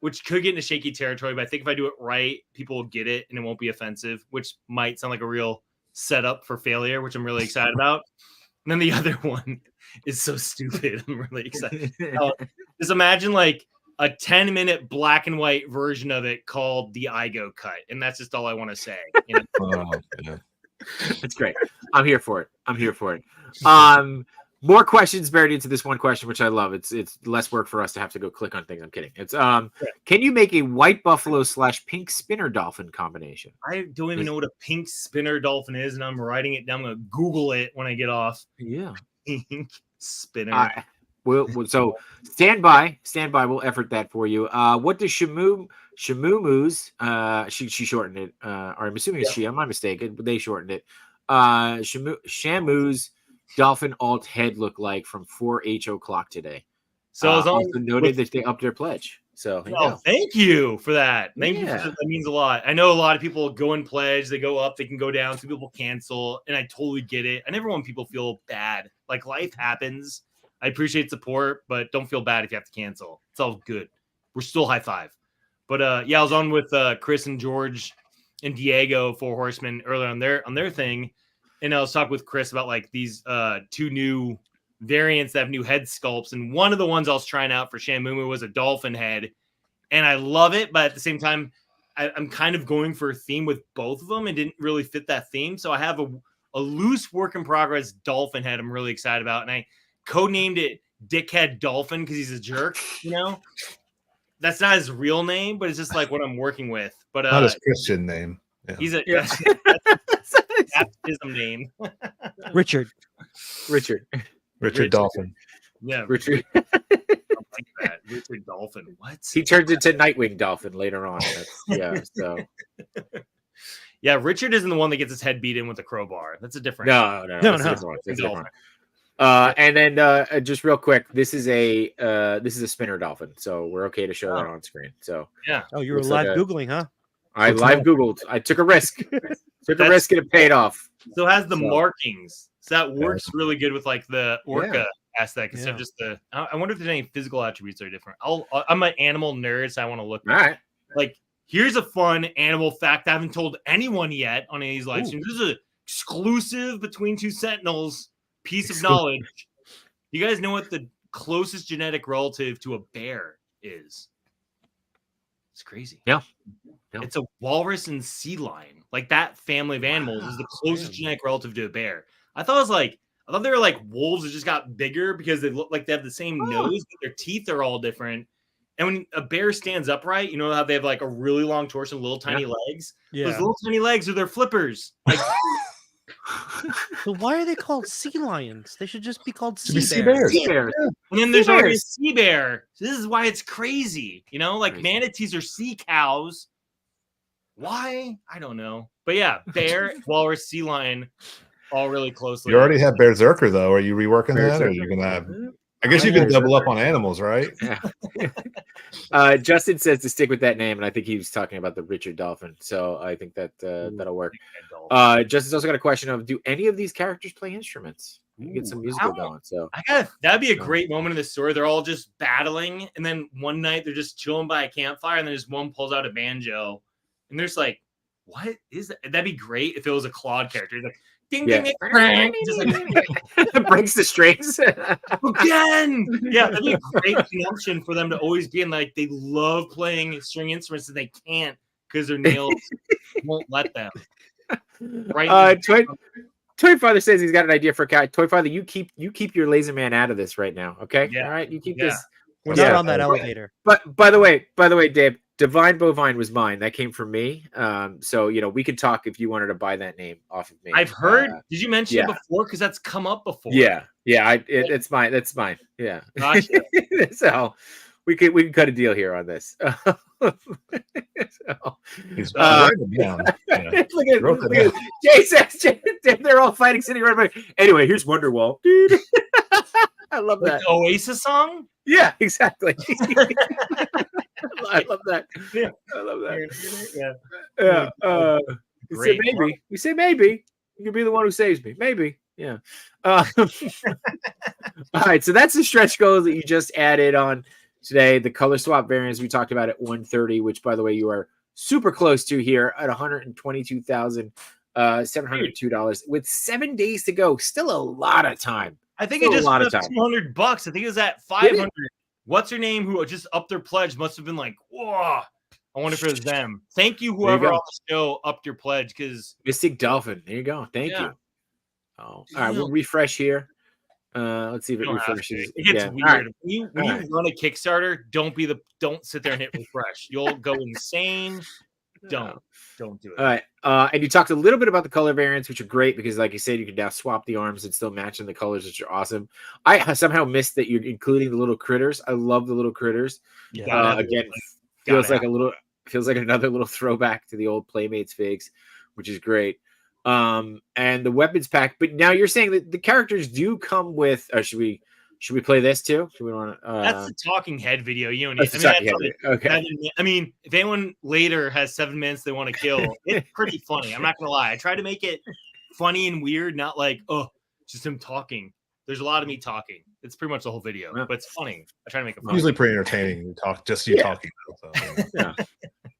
which could get into shaky territory. But I think if I do it right, people will get it, and it won't be offensive. Which might sound like a real setup for failure, which I'm really excited about. And then the other one is so stupid. I'm really excited. Just imagine like a 10-minute black and white version of it called the Igo cut. And that's just all I want to say. You know? Oh, yeah. That's great. I'm here for it. More questions buried into this one question, which I love. It's less work for us to have to go click on things. I'm kidding. It's can you make a white buffalo / pink spinner dolphin combination? I don't even know what a pink spinner dolphin is, and I'm writing it down. I'm gonna Google it when I get off. Yeah. Pink spinner. So stand by. We'll effort that for you. What does Shamumu's? She shortened it. Or I'm assuming it's she. I'm not mistaken, but they shortened it. Shamu's dolphin alt head look like from 4H o'clock today. So also noted that they upped their pledge. So thank you for that. Thank you. That means a lot. I know a lot of people go and pledge. They go up. They can go down. Some people cancel, and I totally get it. I never want people feel bad. Like life happens. I appreciate support, but don't feel bad if you have to cancel. It's all good. We're still high five. But I was on with Chris and George and Diego, Four Horsemen, earlier on their thing. And I was talking with Chris about like these two new variants that have new head sculpts. And one of the ones I was trying out for Shamumu was a dolphin head. And I love it. But at the same time, I'm kind of going for a theme with both of them and didn't really fit that theme. So I have a loose work in progress dolphin head I'm really excited about. And I codenamed it Dickhead Dolphin because he's a jerk, you know? That's not his real name, but it's just like what I'm working with. But not his Christian name. Yeah. He's that's his name. Richard Dolphin. Yeah, Richard. I like that. Richard Dolphin. What? He turned into Nightwing Dolphin later on. So. Yeah, Richard isn't the one that gets his head beat in with a crowbar. That's a different. No. That's different. And then just real quick, this is a spinner dolphin, so we're okay to show that on screen. So yeah. Oh, you were live Googling, huh? I live Googled. I took a risk. Took a risk and it paid off. So it has the markings. So that works really good with like the orca aspect instead of just the. I wonder if there's any physical attributes that are different. I'm an animal nerd, so I want to look. All right. Like here's a fun animal fact I haven't told anyone yet on any of these live streams. This is an exclusive between two Sentinels piece of knowledge. You guys know what the closest genetic relative to a bear is? It's crazy. Yeah. It's a walrus and sea lion. Like that family of animals is the closest genetic relative to a bear. I thought they were like wolves that just got bigger because they look like they have the same nose, but their teeth are all different. And when a bear stands upright, you know how they have like a really long torso and little tiny legs? Yeah. Those little tiny legs are their flippers. Like So why are they called sea lions? They should just be called sea bears. Sea bears. And then there's already a sea bear. So this is why it's crazy. You know, like manatees are sea cows. Why? I don't know. But yeah, bear, walrus, sea lion, all really closely. You already have Berserker, though. Are you reworking that? Or are you going to have... I guess you can double up on animals, right? Yeah. Justin says to stick with that name, and I think he was talking about the Richard Dolphin. So I think that that'll work. Justin's also got a question of: do any of these characters play instruments? You get some musical going. So that'd be a great moment in the story. They're all just battling, and then one night they're just chilling by a campfire, and then just one pulls out a banjo, and there's like, "What is that?" That'd be great if it was a Claude character. He's like, ding, ding, ding, just like breaks the strings again. Yeah, that'd be a great connection for them to always be in. Like they love playing string instruments and they can't because their nails won't let them. Right. Toy Father says he's got an idea for a cat. Toy Father, you keep your laser man out of this right now. Okay. Yeah. All right. You keep this. We're Yeah. not on that elevator. But by the way, Dave, Divine Bovine was mine. That came from me. So we could talk if you wanted to buy that name off of me. I've heard. Did you mention yeah. it before? Because that's come up before. Yeah. It's mine. That's mine. Yeah. Gotcha. So we can cut a deal here on this. He's Uh, writing it down. Yeah. look at Jason. They're all fighting, sitting right by. Anyway, here's Wonderwall, dude. I love Like that. the Oasis song? Yeah, exactly. I love that. Yeah. I love that. Yeah. Yeah. We say Great. maybe. We say maybe. You could be the one who saves me. Maybe. Yeah. All right. So that's the stretch goals that you just added on today. The color swap variants we talked about at 130, which, by the way, you are super close to here at $122,702 with 7 days to go. Still a lot of time. I think Still it just a lot of went up time. $200. I think it was at 500. What's her name who just upped their pledge? Must have been like, whoa. I wonder if it was them. Thank you, whoever go. on the show upped your pledge, because Mystic Dolphin. There you go. Thank you. Oh, all right. We'll refresh here. Let's see if it refreshes. it gets again. weird. All right. When you run a Kickstarter, don't sit there and hit refresh. You'll go insane. Don't do it. All right. And you talked a little bit about the color variants, which are great because, like you said, you can now swap the arms and still match in the colors, which are awesome. I somehow missed that you're including the little critters. I love the little critters. Yeah. Again, feels like another little throwback to the old Playmates figs, which is great. And the weapons pack. But now you're saying that the characters do come with. Should we play this too? Should we want to? That's the talking head video. You don't need. Okay. I mean, if anyone later has 7 minutes they want to kill, it's pretty funny. I'm not gonna lie. I try to make it funny and weird, not like just him talking. There's a lot of me talking. It's pretty much the whole video, but it's funny. I try to make it funny. Usually pretty entertaining. You talk talking. So. Yeah.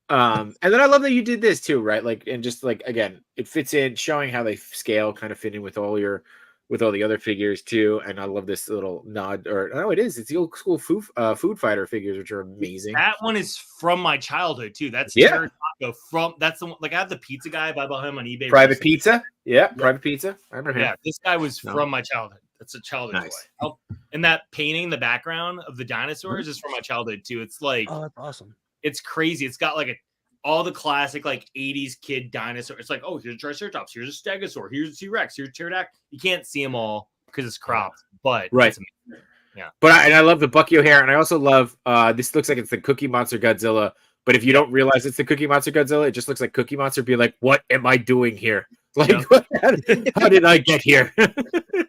And then I love that you did this too, right? Like, and just like again, it fits in, showing how they scale, kind of fit in with all the other figures too. And I love this little nod, it's the old school food fighter figures, which are amazing. That one is from my childhood too. That's Yeah. That's the one. Like I have the pizza guy. I bought him on eBay. Private Pizza, Private Pizza. I remember him. Yeah, this guy was from my childhood. That's a childhood Nice. toy. And that painting in the background of the dinosaurs is from my childhood too. It's like, Oh, that's awesome. it's crazy. It's got like all the classic like 80s kid dinosaur. It's like, oh, here's a Triceratops, here's a Stegosaur, here's a T-Rex, here's a Pterodactyl. You can't see them all because it's cropped, but Right. it's amazing. Yeah. But I love the Bucky O'Hare, and I also love this. Looks like it's the Cookie Monster Godzilla, but if you don't realize it's the Cookie Monster Godzilla, it just looks like Cookie Monster. Be like, what am I doing here? Like, how did I get here?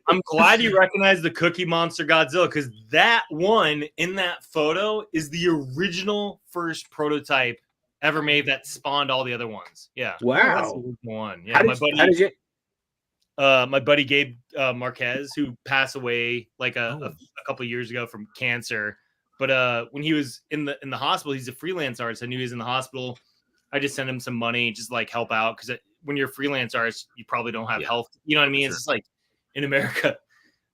I'm glad you recognize the Cookie Monster Godzilla, because that one in that photo is the original first prototype ever made that spawned all the other ones. Yeah. Wow. That's the original one. Yeah. My buddy Gabe Marquez, who passed away like a couple of years ago from cancer. But when he was in the hospital, he's a freelance artist. I knew he was in the hospital. I just sent him some money, just like help out, because when you're a freelance artist, you probably don't have health. You know what I mean? Sure. It's just like in America,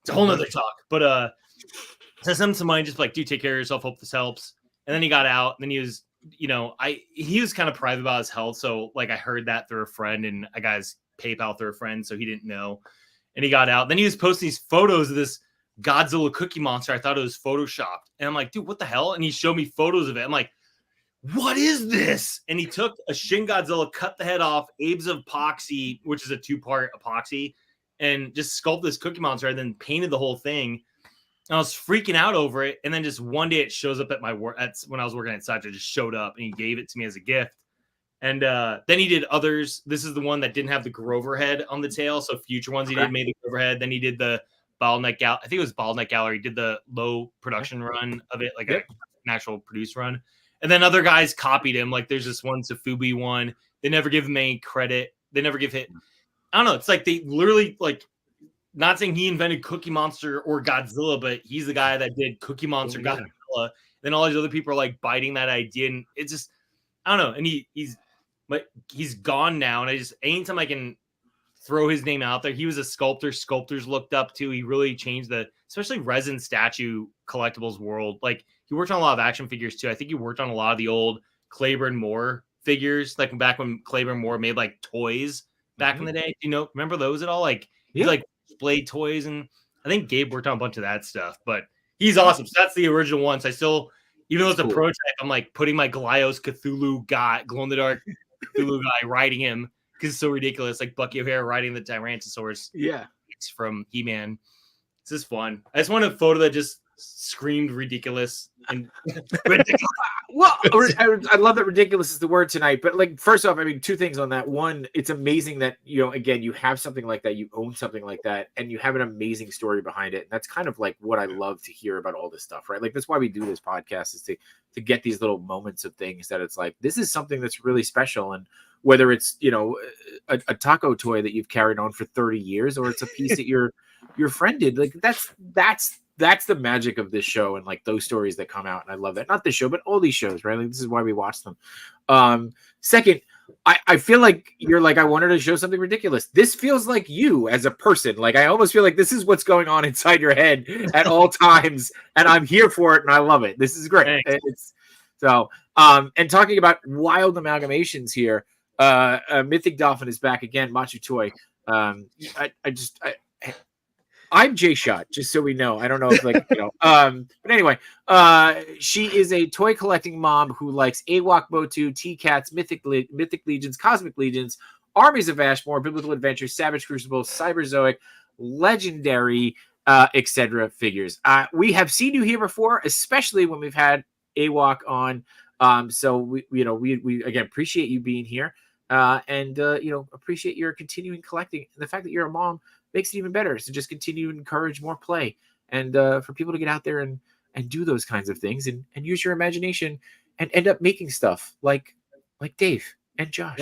it's a whole nother talk. But so I sent him some money, just like, dude, take care of yourself. Hope this helps. And then he got out. And then he was, he was kind of private about his health. So like I heard that through a friend, and I got his PayPal through a friend, so he didn't know. And he got out. Then he was posting these photos of this Godzilla Cookie Monster. I thought it was photoshopped. And I'm like, dude, what the hell? And he showed me photos of it. I'm like, what is this? And he took a Shin Godzilla, cut the head off, Abe's epoxy, which is a 2-part epoxy, and just sculpted this Cookie Monster, and then painted the whole thing. And I was freaking out over it. And then just one day it shows up at my work. When I was working at Satcha, it just showed up, and he gave it to me as a gift. And then he did others. This is the one that didn't have the Grover head on the tail. So future ones he did made the Grover head. Then he did the Bottleneck Gallery. I think it was Bottleneck Gallery. He did the low production run of it, like an actual produce run. And then other guys copied him. Like there's this one Safubi one. They never give him any credit. They never give hit. I don't know. It's like they literally, like, not saying he invented Cookie Monster or Godzilla, but he's the guy that did Cookie Monster Godzilla. Then all these other people are like biting that idea, and it's just, I don't know. And he's gone now. And I just, anytime I can throw his name out there, he was a sculptor. Sculptors looked up to. He really changed especially resin statue collectibles world. Like he worked on a lot of action figures too. I think he worked on a lot of the old Claiborne Moore figures, like back when Claiborne Moore made like toys back in the day. Do you remember those at all? Like he like displayed toys, and I think Gabe worked on a bunch of that stuff. But He's awesome. So that's the original one. So I still, even though it's a Cool. prototype, I'm like putting my Glyos Cthulhu guy, glow in the dark Cthulhu guy, riding him because it's so ridiculous. Like Bucky O'Hare riding the Tyrannosaurus. Yeah. It's from He-Man. This is fun. I just want a photo that just screamed ridiculous and ridiculous. Well, I love that ridiculous is the word tonight. But like, first off, I mean, two things on that. One, it's amazing that, you know, again, you have something like that, you own something like that, and you have an amazing story behind it. And that's kind of like what I love to hear about all this stuff, right? Like, that's why we do this podcast, is to get these little moments of things that it's like, this is something that's really special. And whether it's, you know, a taco toy that you've carried on for 30 years, or it's a piece that your friend did, like that's the magic of this show, and like those stories that come out. And I love that. Not this show, but all these shows, right? Like, this is why we watch them. Second, I feel like you're like, I wanted to show something ridiculous. This feels like you as a person. Like, I almost feel like this is what's going on inside your head at all times. And I'm here for it. And I love it. This is great. It's so, and talking about wild amalgamations here, Mythic Dolphin is back again. Machu Toy. I'm J Shot, just so we know. I don't know if like, you know, but anyway, she is a toy collecting mom who likes AWOC, Motu, T-Cats, Mythic Legions, Cosmic Legions, Armies of Ashmore, Biblical Adventures, Savage Crucible, Cyberzoic, Legendary, etc. figures. We have seen you here before, especially when we've had AWOC on. So we again appreciate you being here, and appreciate your continuing collecting. And the fact that you're a mom makes it even better. So just continue to encourage more play, and for people to get out there and do those kinds of things, and use your imagination and end up making stuff like Dave and Josh,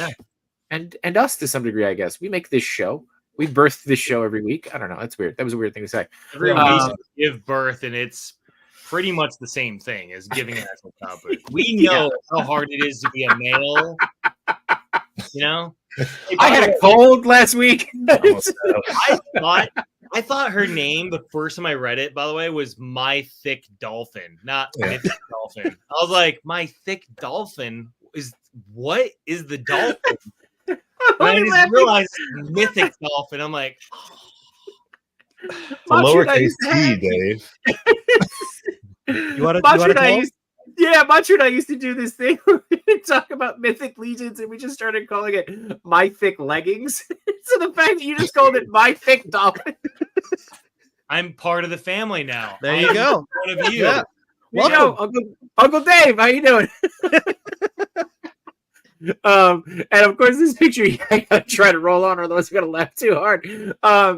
and us to some degree. I guess we make this show. We birth this show every week. I don't know. That's weird. That was a weird thing to say. Every week we give birth, and it's pretty much the same thing as giving an actual childbirth. We know how hard it is to be a male. You know, I had a cold last week. I thought her name the first time I read it, by the way, was My Thick Dolphin, not Mythic Dolphin. I was like, My Thick Dolphin is what is the dolphin? And I just realized Mythic Dolphin. I'm like, it's a lowercase t, Dave. You want to? Yeah, Machu and I used to do this thing where we talk about Mythic Legions, and we just started calling it My Thick Leggings. So the fact that you just called it My Thick Dolphin. I'm part of the family now. There you go. One of you. Yeah. Welcome. Uncle Dave, how you doing? And of course, this picture, I gotta try to roll on, or otherwise I'm gonna laugh too hard.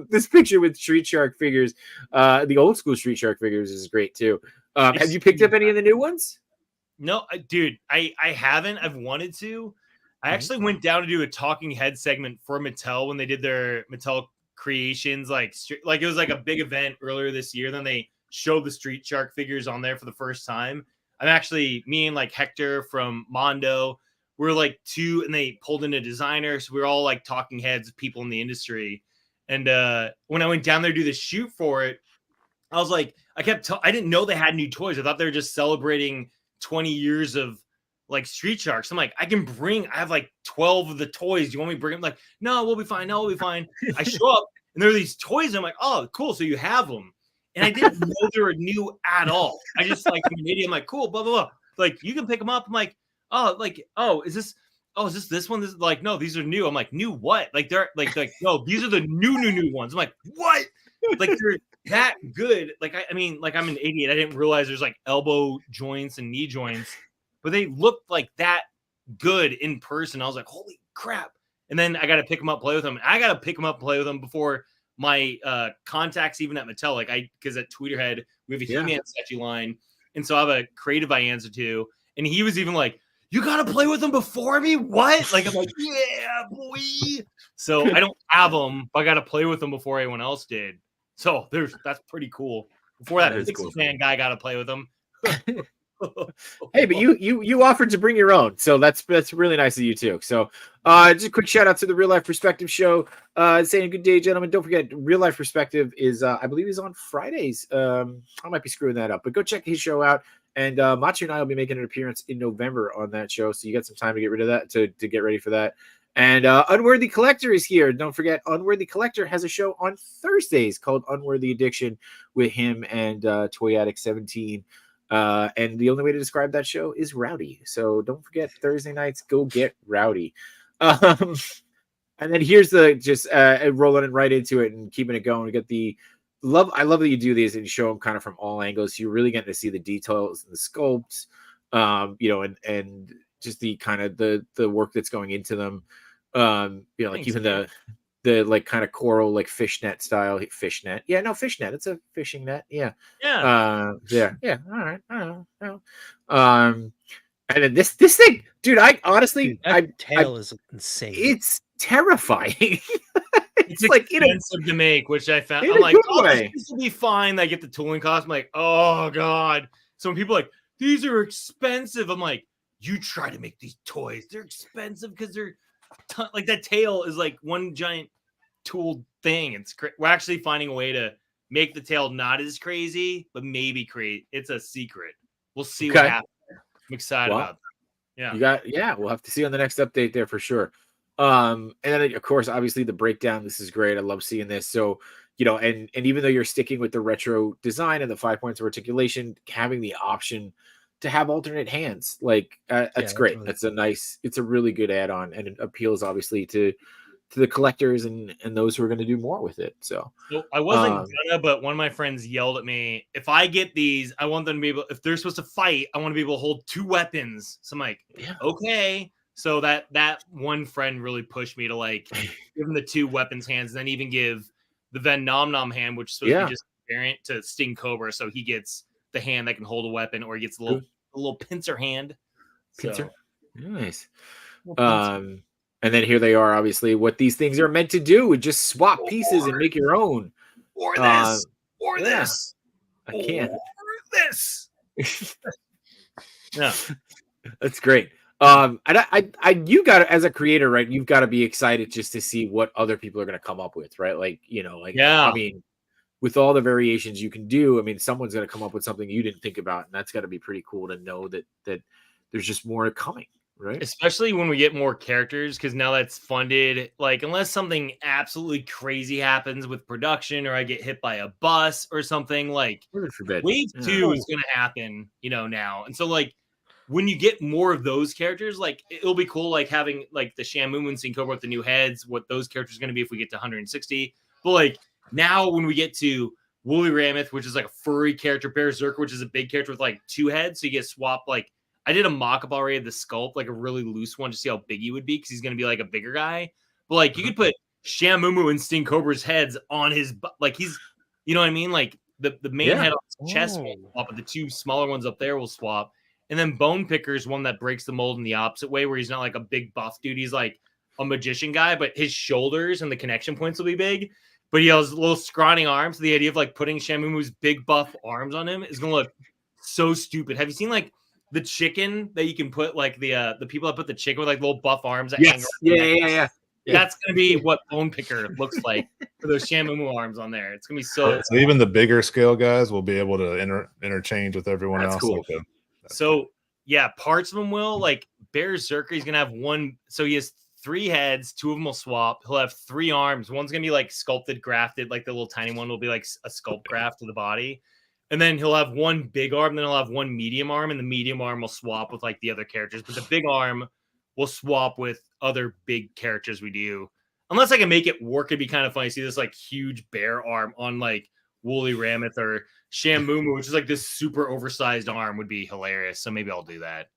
This picture with Street Shark figures, the old school Street Shark figures, is great too. Have you picked up any of the new ones? No, dude, I haven't. I've wanted to. I actually went down to do a talking head segment for Mattel when they did their Mattel Creations, like it was like a big event earlier this year. Then they showed the Street Shark figures on there for the first time. I'm actually, me and like Hector from Mondo, we're like two, and they pulled in a designer, so we were all like talking heads of people in the industry. And when I went down there to do the shoot for it, I was like, I didn't know they had new toys. I thought they were just celebrating 20 years of like Street Sharks. I'm like, I have like 12 of the toys. Do you want me to bring them? Like, no, we'll be fine. No, we'll be fine. I show up and there are these toys. And I'm like, oh, cool. So you have them. And I didn't know they were new at all. I just like, I'm an idiot. I'm like, cool, blah, blah, blah. Like, you can pick them up. I'm like, is this one? This is like, no, these are new. I'm like, new what? Like, they're like, no, these are the new ones. I'm like, what? Like, they're that good. Like, I mean, like, I'm an idiot. I didn't realize there's like elbow joints and knee joints, but they looked like that good in person. I was like, holy crap. And then I got to pick them up, play with them. I got to pick them up, play with them before my contacts, even at Mattel, because at Tweeterhead, we have a He-Man statue line. And so I have a creative I answer to. And he was even like, you got to play with them before me? What? Like, I'm like, yeah, boy. So I don't have them, but I got to play with them before anyone else did. So that's pretty cool. Before that Pixel fan guy got to play with them. Hey, but you offered to bring your own, so that's really nice of you too. So just a quick shout out to the Real Life Perspective show, saying good day, gentlemen. Don't forget, Real Life Perspective is I believe he's on Fridays. I might be screwing that up, but go check his show out. And Machu and I will be making an appearance in November on that show, so you got some time to get rid of that, to get ready for that. And Unworthy Collector is here. Don't forget, Unworthy Collector has a show on Thursdays called Unworthy Addiction with him and Toy Addict 17. And the only way to describe that show is rowdy. So don't forget, Thursday nights, go get rowdy. And then here's the just rolling it right into it and keeping it going. We get the love. I love that you do these and you show them kind of from all angles. So you're really getting to see the details and the sculpts, and just the kind of the work that's going into them. Like Thanks, even man. the like kind of coral, like fishnet style fishnet. Yeah, no, fishnet. It's a fishing net. Yeah. Yeah. All right. I don't know. And then this thing, dude, I honestly, Dude, that tail is insane. it's terrifying. It's like expensive to make, which I found. in I'm a like, good oh, way. this will be fine. I get the tooling cost. I'm like, oh god. So when people are like, these are expensive, I'm like, you try to make these toys. They're expensive because they're like that tail is like one giant tooled thing. We're actually finding a way to make the tail not as crazy, but maybe create. It's a secret. We'll see what happens. I'm excited about that. Yeah. We'll have to see on the next update there for sure. And then of course, obviously the breakdown. This is great. I love seeing this. So, and even though you're sticking with the retro design and the 5 points of articulation, having the option to have alternate hands, like that's great. Really It's a really good add-on, and it appeals obviously to the collectors and those who are going to do more with it. So I wasn't gonna, but one of my friends yelled at me, if I get these, I want them to be able, if they're supposed to fight, I want to be able to hold 2 weapons. So I'm like, okay. So that one friend really pushed me to like give him the 2 weapons hands, and then even give the Ven Nom Nom hand, which is supposed to be just a variant, to Sting Cobra. So he gets the hand that can hold a weapon, or he gets a little pincer hand. Pincer. So, nice. Pincer. And then here they are, obviously, what these things are meant to do would just swap pieces and make your own. Or this. Or yeah. this. I can't. Or this. Yeah. That's great. You got to, as a creator, right? You've got to be excited just to see what other people are going to come up with, right? Like, I mean, with all the variations you can do, I mean, someone's going to come up with something you didn't think about, and that's got to be pretty cool to know that there's just more coming, right? Especially when we get more characters, because now that's funded. Like, unless something absolutely crazy happens with production, or I get hit by a bus or something, like Wave 2 is going to happen, now. And so, like, when you get more of those characters, like, it'll be cool, like having like the Shamu and Sing Cobra with the new heads, what those characters are going to be if we get to 160. But like now when we get to Woolly Mammoth, which is like a furry character, Berserker, which is a big character with like 2 heads, so you get swapped. Like, I did a mock-up already of the sculpt, like a really loose one, to see how big he would be, because he's going to be like a bigger guy. But like, you could put Shamumu and Sting Cobra's heads on his, like, he's, you know what I mean? Like the main head on his chest will swap, but the 2 smaller ones up there will swap. And then Bone Picker is one that breaks the mold in the opposite way, where he's not like a big buff dude. He's like a magician guy, but his shoulders and the connection points will be big. But he has little scrawny arms. So the idea of like putting Shamumu's big buff arms on him is going to look so stupid. Have you seen like the chicken that you can put, like the people that put the chicken with like little buff arms? That hang Yeah. That's going to be what Bone Picker looks like for those Shamumu arms on there. It's going to be so even the bigger scale guys will be able to interchange with everyone else. Cool. So yeah, parts of them will, like Berserker, he's gonna have 1. So he has 3 heads, 2 of them will swap. He'll have 3 arms. One's gonna be like sculpted, grafted, like the little tiny one will be like a sculpt graft to the body. And then he'll have 1 big arm, then he'll have 1 medium arm, and the medium arm will swap with like the other characters. But the big arm will swap with other big characters we do. Unless I can make it work, it'd be kind of funny to see this like huge bear arm on like Woolly Mammoth or Shamumu, which is like this super oversized arm, would be hilarious. So maybe I'll do that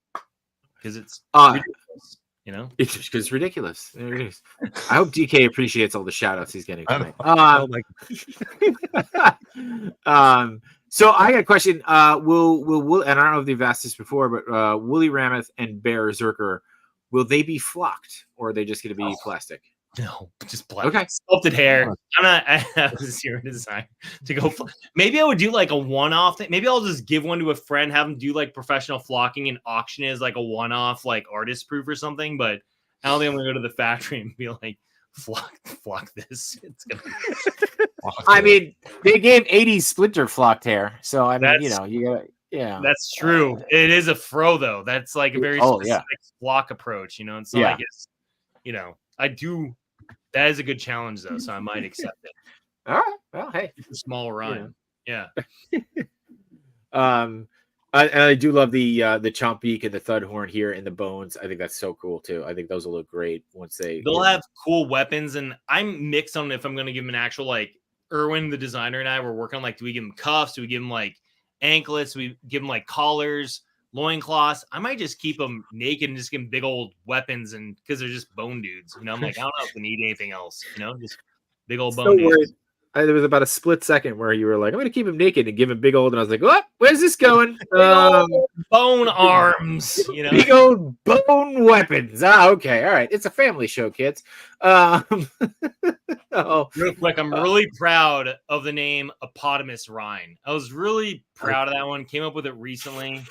because it's ridiculous, It's because it's ridiculous. I hope DK appreciates all the shout outs he's getting tonight. So I got a question. Will and I don't know if they've asked this before, but Woolly Mammoth and Berserker, will they be flocked, or are they just going to be plastic? No, just black. Okay. Sculpted hair. I have a zero design to go. Maybe I would do like a one-off thing. Maybe I'll just give one to a friend, have them do like professional flocking and auction it as like a one-off, like artist proof or something. But I don't think I'm gonna go to the factory and be like, flock this. It's gonna. I mean, they gave 80s Splinter flocked hair, so I mean, you gotta. Yeah, that's true. It is a fro though. That's like a very specific flock approach. It's not like it's, I do. That is a good challenge though, so I might accept it. All right. Well, hey. It's a small run. Yeah. I do love the chomp beak and the thud horn here in the bones. I think that's so cool too. I think those will look great once they'll have cool weapons, and I'm mixed on if I'm going to give him an actual, like, Erwin, the designer, and I were working on, like, do we give him cuffs? Do we give him like anklets? Do we give him like collars, loincloths? I might just keep them naked and just give him big old weapons, and because they're just bone dudes, you know. I'm like, I don't know if they need anything else, you know, just big old bone dudes. There was about a split second where you were like, I'm going to keep him naked and give him big old. And I was like, what? Where's this going? Bone arms, you know? Big old bone weapons. Ah, okay. All right. It's a family show, kids. Real quick, I'm really proud of the name Epotamus Rhine. I was really proud of that one. Came up with it recently.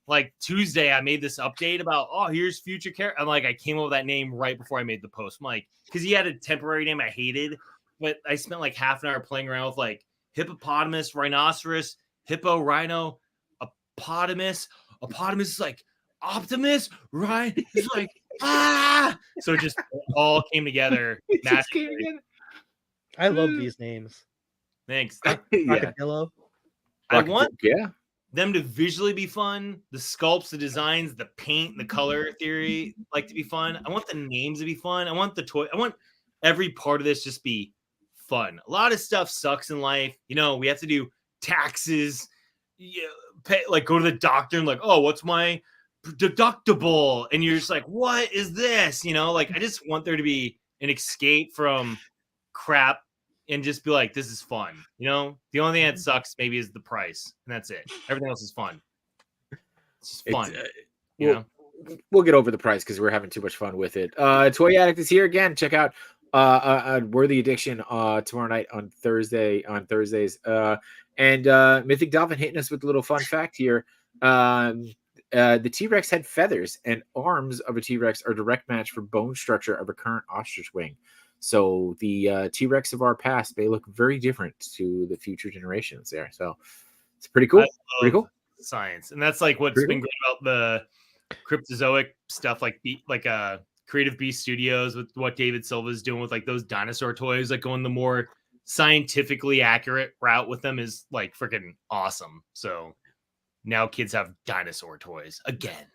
Like Tuesday, I made this update about, here's future character. I'm like, I came up with that name right before I made the post. I'm like, because he had a temporary name I hated. But I spent like half an hour playing around with like hippopotamus, rhinoceros, hippo, rhino, epotamus. Epotamus is like Optimus, right? It's like, So it just all came together. I love these names. Thanks. Crocodillo. I want them to visually be fun. The sculpts, the designs, the paint, the color theory, like to be fun. I want the names to be fun. I want the toy. I want every part of this just be fun. A lot of stuff sucks in life. You know, we have to do taxes, like go to the doctor and like, what's my deductible? And you're just like, what is this? You know, like I just want there to be an escape from crap and just be like, this is fun. You know, the only thing that sucks maybe is the price, and that's it. Everything else is fun. It's just fun. You know, we'll get over the price because we're having too much fun with it. Toy Addict is here again. Check out Worthy Addiction tomorrow night on Thursdays. And Mythic Dolphin hitting us with a little fun fact here. The T-Rex had feathers, and arms of a T-Rex are a direct match for bone structure of a current ostrich wing. So the T-Rex of our past may look very different to the future generations there. So it's pretty cool. Pretty cool science, and that's like what's been great about the cryptozoic stuff, like Creative Beast Studios with what David Silva is doing with like those dinosaur toys, like going the more scientifically accurate route with them is like freaking awesome. So now kids have dinosaur toys again,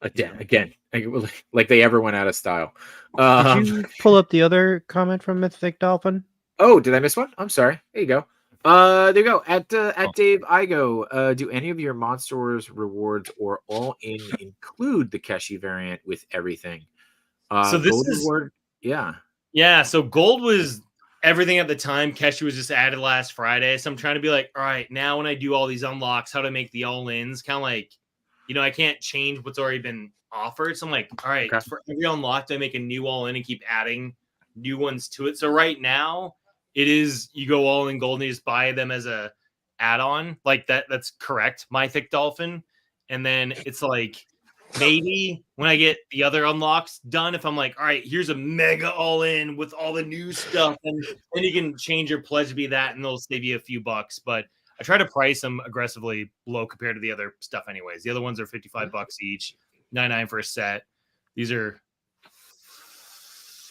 like they ever went out of style. Did you pull up the other comment from Mythic Dolphin? Oh, did I miss one? I'm sorry. There you go. There you go. At Dave Igo, do any of your Monsters rewards or all in include the Keshi variant with everything? So this Gold is reward, yeah. So gold was everything at the time. Keshi was just added last Friday. So I'm trying to be like, all right, now when I do all these unlocks, how to make the all-ins, kind of like, you know, I can't change what's already been offered. So I'm like, all right, for every unlock, I make a new all-in and keep adding new ones to it. So right now, it is you go all in gold and you just buy them as a add-on. Like that's correct, Mythic Dolphin. And then it's like maybe when I get the other unlocks done, if I'm like, all right, here's a mega all-in with all the new stuff, and then you can change your pledge to be that, and they'll save you a few bucks. But I try to price them aggressively low compared to the other stuff anyways. The other ones are $55 each, $99 for a set. These are,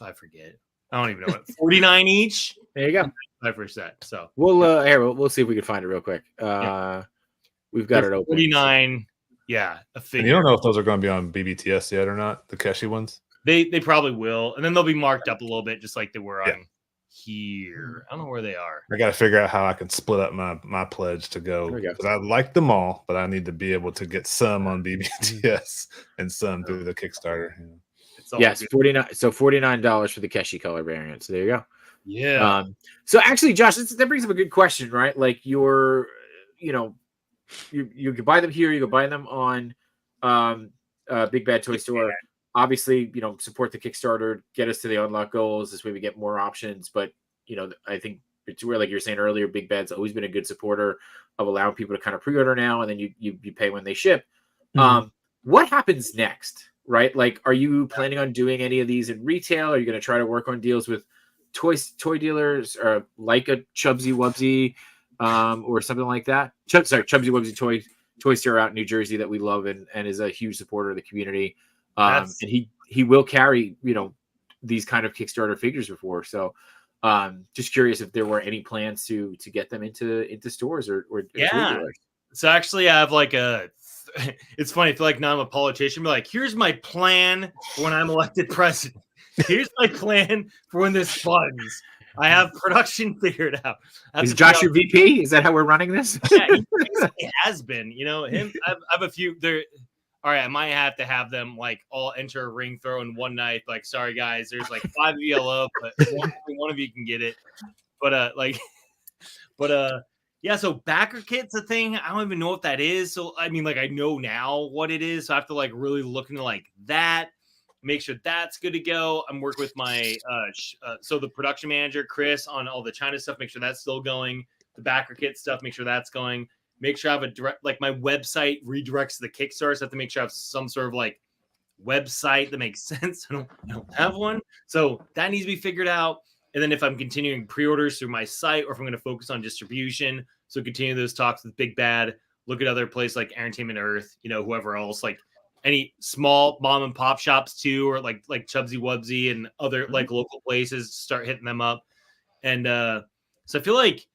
I forget. I don't even know what, $49 each. There you go. $5 for a set. So we'll see if we can find it real quick. We've got it open. $49. Yeah, a figure. And you don't know if those are going to be on BBTS yet or not, the Keshi ones? They probably will. And then they'll be marked up a little bit, just like they were on here. I don't know where they are. I got to figure out how I can split up my pledge to go. Because I like them all, but I need to be able to get some on BBTS and some through the Kickstarter. Yes, $49. So $49 for the Keshi color variant. So there you go. Yeah. So actually, Josh, that brings up a good question, right? Like you can buy them here. You can buy them on Big Bad Toy Store. Obviously, support the Kickstarter, get us to the unlock goals. This way we get more options. But, I think it's where, like you were saying earlier, Big Bad's always been a good supporter of allowing people to kind of pre-order now, and then you pay when they ship. Mm-hmm. What happens next, right? Like, are you planning on doing any of these in retail? Are you going to try to work on deals with toy dealers or like a Chubsy Wubsy or something like that? Chubsy Wubsy toy store out in New Jersey that we love and is a huge supporter of the community. And he will carry these kind of Kickstarter figures before. So just curious if there were any plans to get them into stores or toy dealers. So actually I have like it's funny, I feel like now I'm a politician, but like, here's my plan for when I'm elected president. Here's my plan for when this funds. I have production figured out. Is Josh your VP? Is that how we're running this? Yeah, he has been. You know, him. I have a few there. All right, I might have to have them like all enter a ring throw in one night. Like, sorry guys, there's like 5 of you love, but one of you can get it. But yeah. So backer kit's a thing. I don't even know what that is. So I mean, like I know now what it is. So I have to like really look into like that. Make sure that's good to go. I'm working with my so the production manager Chris on all the China stuff. Make sure that's still going. The backer kit stuff. Make sure that's going. Make sure I have a direct, like my website redirects to the Kickstarter. So I have to make sure I have some sort of like website that makes sense. I don't have one, so that needs to be figured out. And then if I'm continuing pre-orders through my site, or if I'm going to focus on distribution, so continue those talks with Big Bad. Look at other places like Entertainment Earth, you know, whoever else, like any small mom and pop shops too, or like Chubsy Wubsy and other like local places, start hitting them up. And so I feel like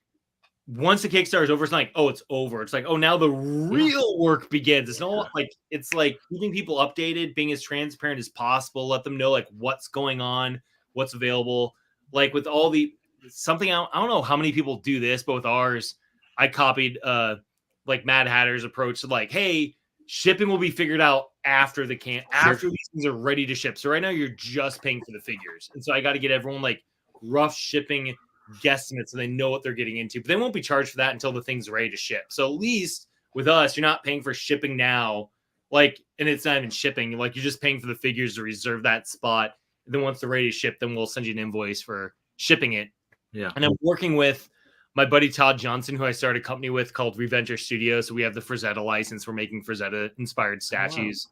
once the Kickstarter is over, it's not like, oh, it's over. It's like, oh, now the real work begins. It's not like, it's like keeping people updated, being as transparent as possible, let them know like what's going on, what's available. Like with all the something, I don't know how many people do this, but with ours, I copied like Mad Hatter's approach to like, hey, shipping will be figured out after these things are ready to ship. So right now you're just paying for the figures. And so I got to get everyone like rough shipping guesstimates so they know what they're getting into, but they won't be charged for that until the thing's ready to ship. So at least with us, you're not paying for shipping now, like, and it's not even shipping, like you're just paying for the figures to reserve that spot. And then once they're ready to ship, then we'll send you an invoice for shipping it. Yeah. And I'm working with my buddy Todd Johnson, who I started a company with called Reventure Studios. So we have the Frazetta license. We're making Frazetta inspired statues.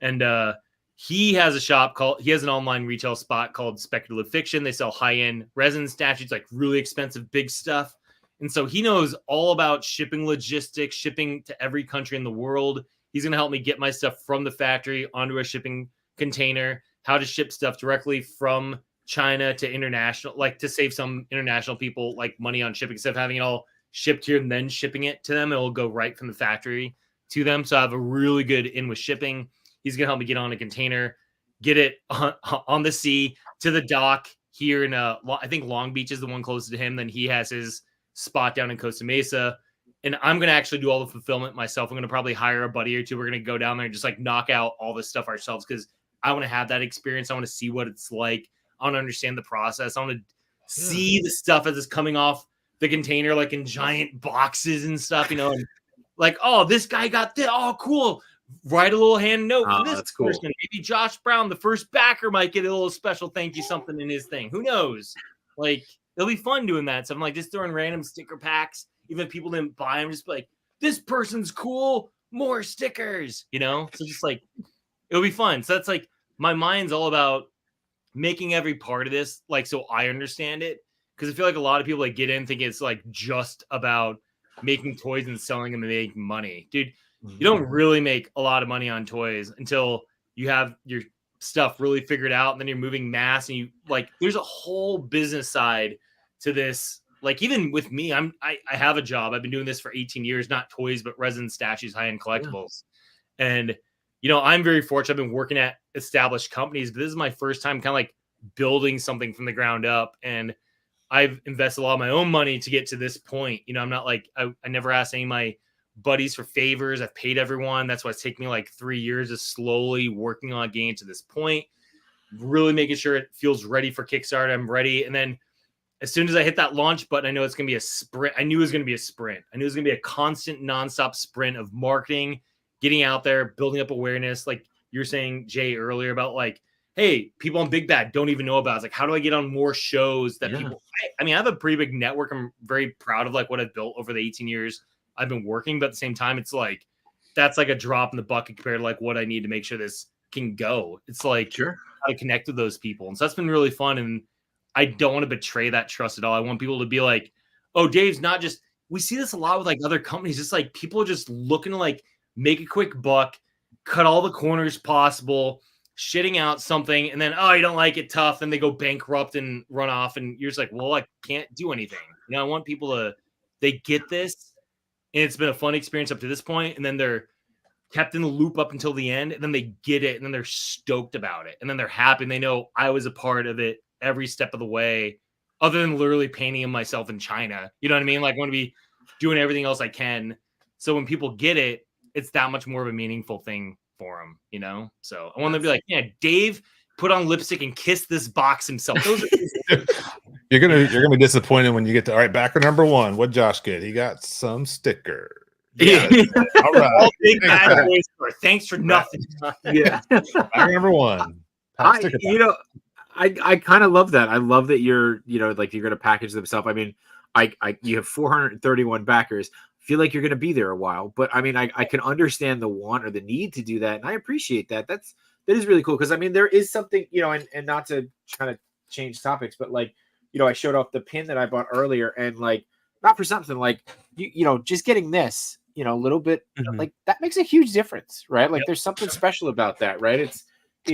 Wow. And he has a shop he has an online retail spot called Speculative Fiction. They sell high-end resin statues, like really expensive, big stuff. And so he knows all about shipping logistics, shipping to every country in the world. He's going to help me get my stuff from the factory onto a shipping container, how to ship stuff directly from China to international, like to save some international people like money on shipping, instead of having it all shipped here and then shipping it to them. It will go right from the factory to them. So I have a really good in with shipping. He's going to help me get on a container, get it on the sea to the dock here in I think Long Beach is the one closest to him. Then he has his spot down in Costa Mesa. And I'm going to actually do all the fulfillment myself. I'm going to probably hire a buddy or two. We're going to go down there and just like knock out all this stuff ourselves, because I want to have that experience. I want to see what it's like. I want to understand the process. I want to see the stuff as it's coming off the container, like in giant boxes and stuff, you know, and like, oh, this guy got this. Oh, cool. Write a little hand note for this that's cool. person. Maybe Josh Brown, the first backer, might get a little special thank you something in his thing. Who knows? Like, it'll be fun doing that. So I'm like just throwing random sticker packs. Even if people didn't buy them, just like, this person's cool. More stickers, you know? So just like, it'll be fun. So that's like, my mind's all about making every part of this like so I understand it, because I feel like a lot of people like get in thinking it's like just about making toys and selling them and making money. Dude, you don't really make a lot of money on toys until you have your stuff really figured out, and then you're moving mass, and you like there's a whole business side to this. Like even with me, I have a job. I've been doing this for 18 years, not toys, but resin statues, high-end collectibles. Yeah. And you know, I'm very fortunate. I've been working at established companies, but this is my first time kind of like building something from the ground up. And I've invested a lot of my own money to get to this point. You know, I'm not like, I never asked any of my buddies for favors. I've paid everyone. That's why it's taken me like 3 years of slowly working on getting to this point, really making sure it feels ready for Kickstarter. I'm ready. And then as soon as I hit that launch button, I know it's going to be a sprint. I knew it was going to be a sprint. I knew it was going to be a constant nonstop sprint of marketing, getting out there, building up awareness. Like you're saying, Jay, earlier about like, hey, people on Big Bad don't even know about it. It's like, how do I get on more shows that people, I mean, I have a pretty big network. I'm very proud of like what I've built over the 18 years I've been working, but at the same time, it's like, that's like a drop in the bucket compared to like what I need to make sure this can go. It's like, how to connect with those people. And so that's been really fun. And I don't want to betray that trust at all. I want people to be like, oh, Dave's not just, we see this a lot with like other companies. It's like people are just looking to like make a quick buck, cut all the corners possible, shitting out something, and then, oh, you don't like it, tough. Then they go bankrupt and run off, and you're just like, well, I can't do anything. You know, I want people to, they get this, and it's been a fun experience up to this point, and then they're kept in the loop up until the end, and then they get it, and then they're stoked about it, and then they're happy, and they know I was a part of it every step of the way, other than literally painting myself in China. You know what I mean? Like, I want to be doing everything else I can. So when people get it, it's that much more of a meaningful thing for them, you know? So I want to be like, yeah, Dave put on lipstick and kissed this box himself. Those are You're gonna be disappointed when you get to, all right, backer number 1. What Josh get? He got some sticker. yeah. All right. All big bad boys for thanks for nothing. Yeah. Backer number 1. You know, I kind of love that. I love that you're, you know, like you're going to package them stuff. I mean, you have 431 backers. I feel like you're going to be there a while, but I mean, I can understand the want or the need to do that. And I appreciate that. That is really cool. Cause I mean, there is something, you know, and not to kind of change topics, but like, you know, I showed off the pin that I bought earlier, and like, not for something like, you know, just getting this, you know, a little bit like that makes a huge difference, right? Like there's something special about that, right? It's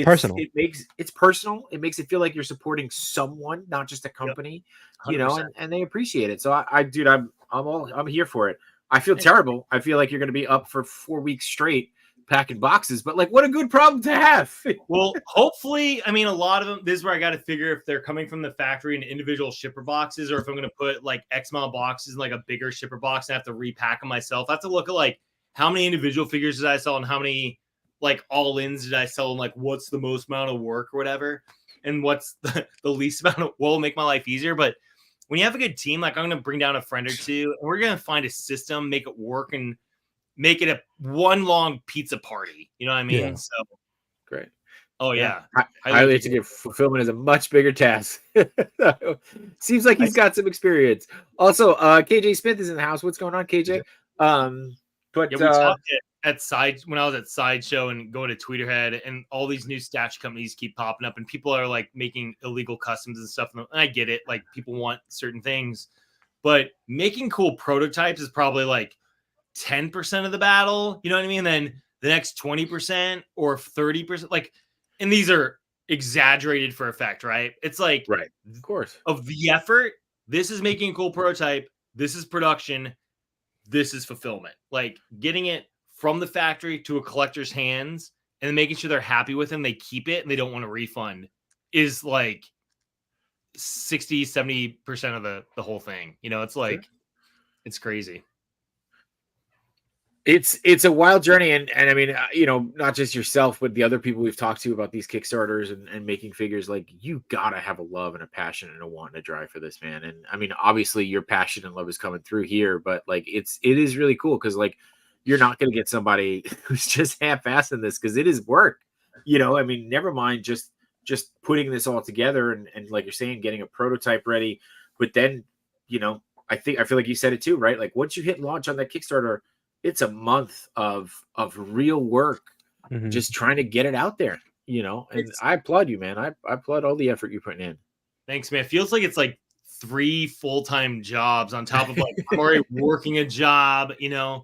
personal. It's personal. It makes it feel like you're supporting someone, not just a company, you know, and they appreciate it. So I'm here for it. I feel terrible. I feel like you're going to be up for 4 weeks straight packing boxes, but like, what a good problem to have. Well, hopefully, I mean, a lot of them, this is where I got to figure if they're coming from the factory in individual shipper boxes, or if I'm going to put like X amount of boxes in like a bigger shipper box and have to repack them myself. I have to look at like how many individual figures did I sell and how many like all-ins did I sell, and like what's the most amount of work or whatever, and what's the least amount of will make my life easier. But when you have a good team, like I'm going to bring down a friend or two, and we're going to find a system, make it work, and make it a one long pizza party. You know what I mean? Yeah. So great. Oh yeah. I like to give fulfillment is a much bigger task. Seems like he's got some experience. Also, KJ Smith is in the house. What's going on, KJ? But yeah, we talked at when I was at Sideshow and going to Tweeterhead, and all these new statue companies keep popping up, and people are like making illegal customs and stuff. And I get it, like people want certain things, but making cool prototypes is probably like 10% of the battle. You know what I mean? And then the next 20% or 30%, like, and these are exaggerated for effect, right? It's like, right, of course, of the effort. This is making a cool prototype. This is production. This is fulfillment. Like getting it from the factory to a collector's hands and making sure they're happy with them, they keep it and they don't want a refund, is like 60-70% of the whole thing. You know, it's like, it's crazy. It's a wild journey, and I mean, you know, not just yourself, but the other people we've talked to about these Kickstarters and making figures. Like, you gotta have a love and a passion and a want and a drive for this, man. And I mean, obviously, your passion and love is coming through here, but like, it is really cool because like, you're not gonna get somebody who's just half-assing this, because it is work. You know, I mean, never mind just putting this all together and like you're saying, getting a prototype ready, but then, you know, I feel like you said it too, right? Like once you hit launch on that Kickstarter, it's a month of real work, just trying to get it out there, you know. And I applaud you, man. I applaud all the effort you're putting in. Thanks, man. It feels like it's like 3 full-time jobs on top of like I'm already working a job, you know.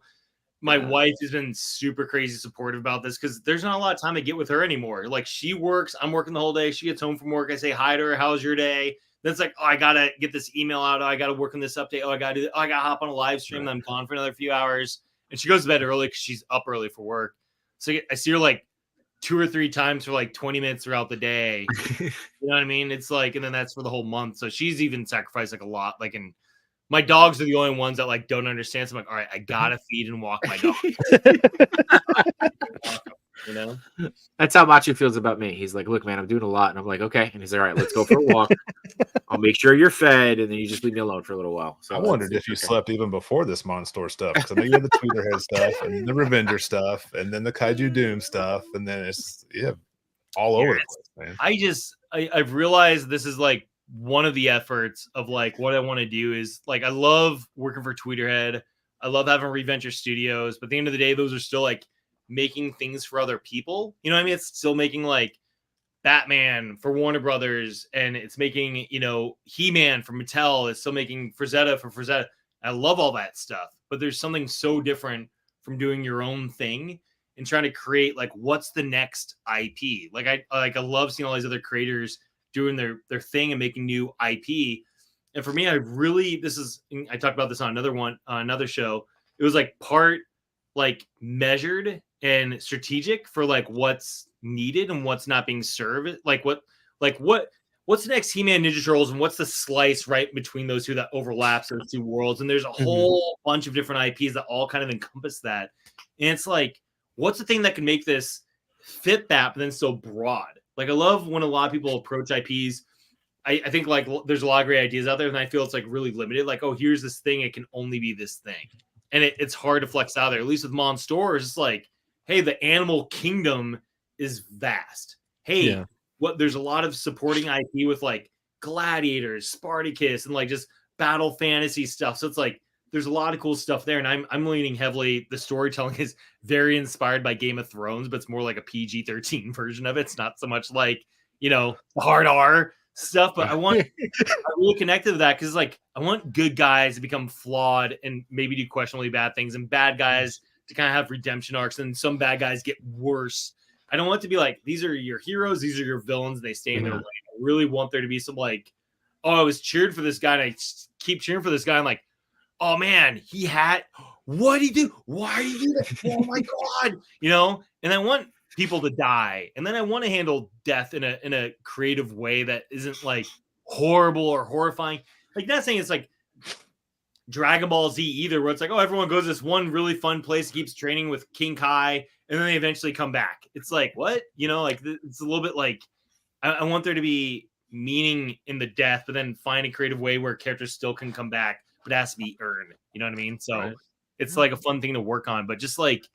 My wife has been super crazy supportive about this because there's not a lot of time I get with her anymore. Like she works, I'm working the whole day. She gets home from work. I say hi to her. How's your day? Then it's like, oh, I got to get this email out. Oh, I got to work on this update. Oh, I got to hop on a live stream. I'm gone for another few hours. And she goes to bed early because she's up early for work. So I see her like 2 or 3 times for like 20 minutes throughout the day. You know what I mean? It's like, and then that's for the whole month. So she's even sacrificed like a lot. Like, and my dogs are the only ones that like don't understand. So I'm like, all right, I gotta feed and walk my dog. You know, that's how Macho feels about me. He's like, look, man, I'm doing a lot, and I'm like, okay. And he's like, all right, let's go for a walk. I'll make sure you're fed, and then you just leave me alone for a little while. So I wondered if you slept even before this Monster stuff, because I know you had the Tweeterhead stuff and the Revenger stuff, and then the Kaiju Doom stuff, and then it's all over the place, man. I've realized this is like one of the efforts of like what I want to do is like I love working for Tweeterhead. I love having Reventure Studios, but at the end of the day, those are still like making things for other people. You know what I mean? It's still making like Batman for Warner Brothers, and it's making, you know, He-Man for Mattel. It's still making Frazetta for Frazetta. I love all that stuff, but there's something so different from doing your own thing. and trying to create like what's the next IP. Like I love seeing all these other creators doing their thing and making new IP. And for me, I talked about this on another show. It was like part like measured and strategic for like what's needed and what's not being served. What's the next He-Man Ninja Turtles and what's the slice right between those two that overlaps those two worlds? And there's a whole bunch of different IPs that all kind of encompass that. And it's like, what's the thing that can make this fit that, but then so broad? Like, I love when a lot of people approach IPs. I think like there's a lot of great ideas out there, and I feel it's like really limited. Like, oh, here's this thing, it can only be this thing, and it's hard to flex out there. At least with Monsters, it's like, hey, the animal kingdom is vast. Hey, there's a lot of supporting IP with like Gladiators, Spartacus, and like just battle fantasy stuff. So it's like there's a lot of cool stuff there, and I'm leaning heavily. The storytelling is very inspired by Game of Thrones, but it's more like a PG-13 version of it. It's not so much like, the hard R stuff, but I really connected to that because like I want good guys to become flawed and maybe do questionably bad things, and bad guys to kind of have redemption arcs, and some bad guys get worse. I don't want it to be like these are your heroes, these are your villains, they stay in their lane. I really want there to be some like, oh, I was cheered for this guy, and I keep cheering for this guy. I'm like, oh man, what did he do? Why did he do that? Oh my god, And I want people to die, and then I want to handle death in a creative way that isn't like horrible or horrifying. Like, not saying it's like Dragon Ball Z either, where it's like, oh, everyone goes to this one really fun place, keeps training with King Kai, and then they eventually come back. It's like, what? Like it's a little bit like I want there to be meaning in the death, but then find a creative way where characters still can come back, but it has to be earned. You know what I mean? So it's like a fun thing to work on. But just like,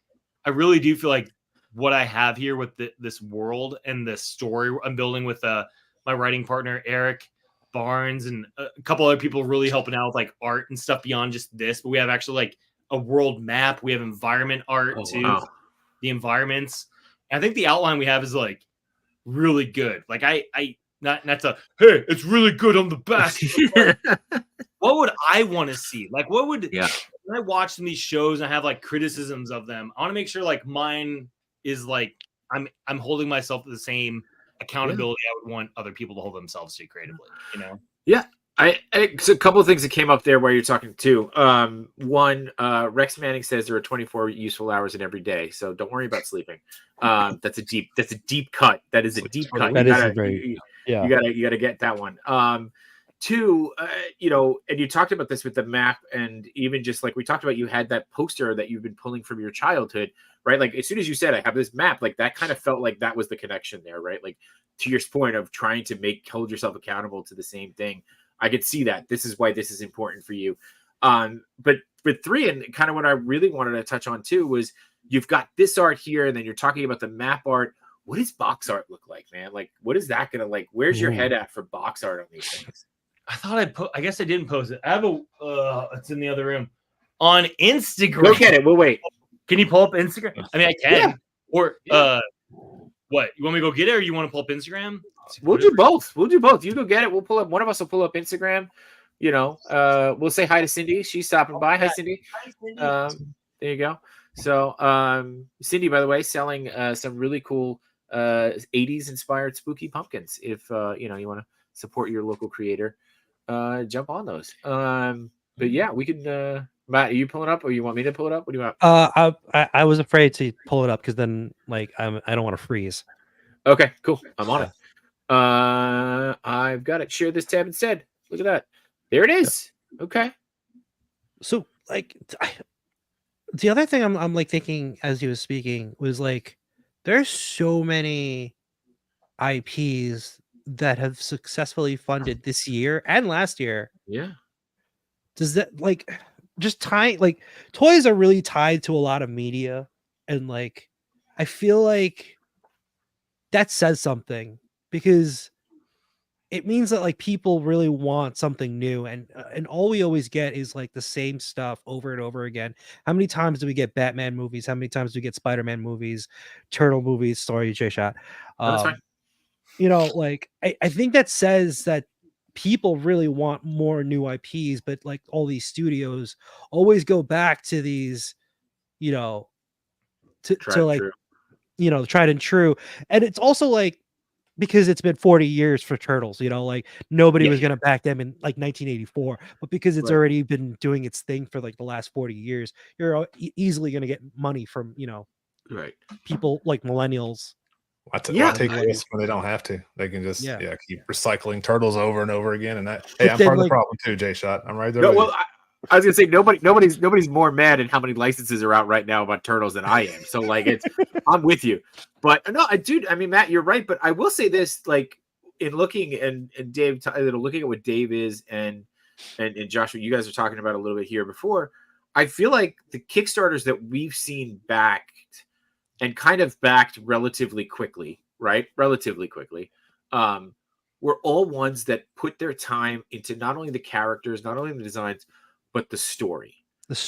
I really do feel like what I have here with this world and the story I'm building with my writing partner, Eric Barnes, and a couple other people really helping out with like art and stuff beyond just this. But we have actually like a world map. We have environment art too. Wow. The environments. And I think the outline we have is like really good. Like I not to, hey, it's really good. I'm the best. What would I want to see? Like, what would when I watch some of these shows and I have like criticisms of them, I want to make sure like mine is like I'm holding myself to the same accountability I would want other people to hold themselves to creatively. Yeah. So a couple of things that came up there while you're talking too. One, Rex Manning says there are 24 useful hours in every day, so don't worry about sleeping. That's a deep cut. That is a deep cut. You gotta get that one. Two, and you talked about this with the map, and even just like we talked about, you had that poster that you've been pulling from your childhood, right? Like as soon as you said I have this map, like that kind of felt like that was the connection there, right? Like to your point of trying to hold yourself accountable to the same thing. I could see that. This is why this is important for you. But with three, and kind of what I really wanted to touch on too, was you've got this art here, and then you're talking about the map art. What does box art look like, man? Like, what is that gonna like? Where's your head at for box art on these things? I thought I guess I didn't post it. I have it's in the other room on Instagram. Go get it. We'll wait. Can you pull up Instagram? I mean, I can. Yeah. Or what? You want me to go get it, or you want to pull up Instagram? We'll do both. You go get it. We'll pull up. One of us will pull up Instagram. We'll say hi to Cindy. She's stopping by. Hi, Cindy. There you go. So, Cindy, by the way, selling some really cool 80s inspired spooky pumpkins. If you want to support your local creator, jump on those. But yeah, we can. Matt, are you pulling up, or you want me to pull it up? What do you want? I was afraid to pull it up because then like I don't want to freeze. Okay, cool. I'm on it. I've got it. Share this tab instead. Look at that. There it is. Okay. So like the other thing I'm like thinking as he was speaking was like there's so many IPs that have successfully funded this year and last year. Yeah. Does that like just like toys are really tied to a lot of media, and like I feel like that says something, because it means that like people really want something new, and all we always get is like the same stuff over and over again. How many times do we get Batman movies? How many times do we get Spider-Man movies, Turtle movies? Sorry, J Shot. That's fine. Like I think that says that people really want more new IPs, but like all these studios always go back to these, to to like, you know, tried and true. And it's also like, because it's been 40 years for Turtles, you know, like nobody was going to back them in like 1984, but because it's already been doing its thing for like the last 40 years, you're easily going to get money from, you know, people like millennials. I take risks when they don't have to. They can just keep recycling Turtles over and over again. And that, hey, I'm part of the problem too, Jay Shot. I'm right there. No, well, I was gonna say nobody's more mad at how many licenses are out right now about Turtles than I am. So like I'm with you. But no, I mean, Matt, you're right. But I will say this, like in looking and Dave, looking at what Dave is and Joshua, you guys are talking about a little bit here before. I feel like the Kickstarters that we've seen backed and kind of backed relatively quickly, right? Relatively quickly. Were all ones that put their time into not only the characters, not only the designs, but the story.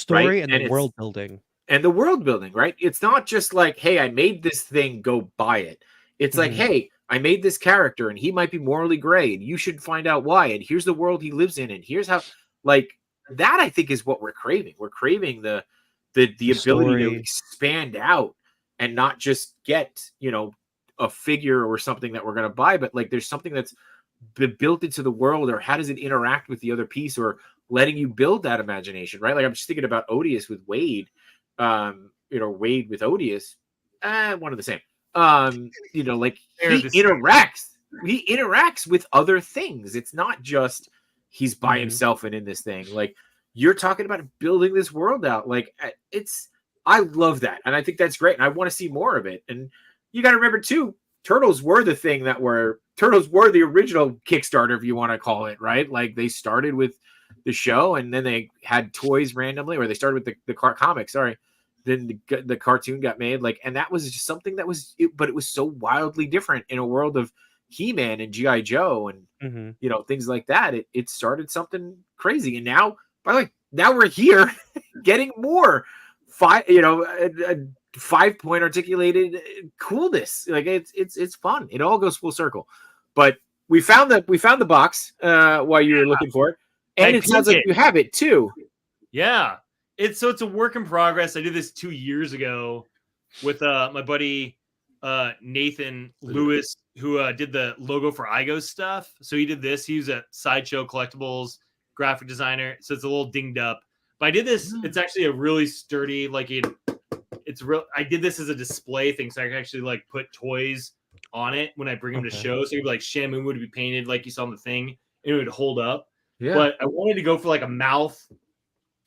Right? And the world building. And the world building, right? It's not just like, hey, I made this thing, go buy it. It's like, hey, I made this character and he might be morally gray and you should find out why. And here's the world he lives in. And here's how, like, that I think is what we're craving. We're craving the ability to expand out and not just get, you know, a figure or something that we're going to buy, but like there's something that's been built into the world, or how does it interact with the other piece, or letting you build that imagination, right? Like I'm just thinking about Odious with Wade, you know, Wade with Odious, one of the same. You know, like he interacts with other things. It's not just he's by himself and in this thing. Like you're talking about building this world out. Like I love that, and I think that's great, and I want to see more of it. And you got to remember too, Turtles were the original Kickstarter, if you want to call it, right? Like they started with the show and then they had toys randomly, or they started with the comic, sorry. Then the cartoon got made, like, and that was just something that was, but it was so wildly different in a world of He-Man and G.I. Joe and, you know, things like that. It started something crazy. And now, by the way, now we're here getting more a 5-point articulated coolness. Like it's fun. It all goes full circle. But we found the box while you were looking for it, and it sounds like you have it too. Yeah, it's a work in progress. I did this 2 years ago with my buddy Nathan Lewis, who did the logo for Igo stuff. So he did this. He was a Sideshow Collectibles graphic designer. So it's a little dinged up. But I did this. It's actually a really sturdy, like it's real. I did this as a display thing, so I can actually like put toys on it when I bring them to shows. So you'd be like Shamu would be painted like you saw in the thing, and it would hold up. Yeah. But I wanted to go for like a mouth.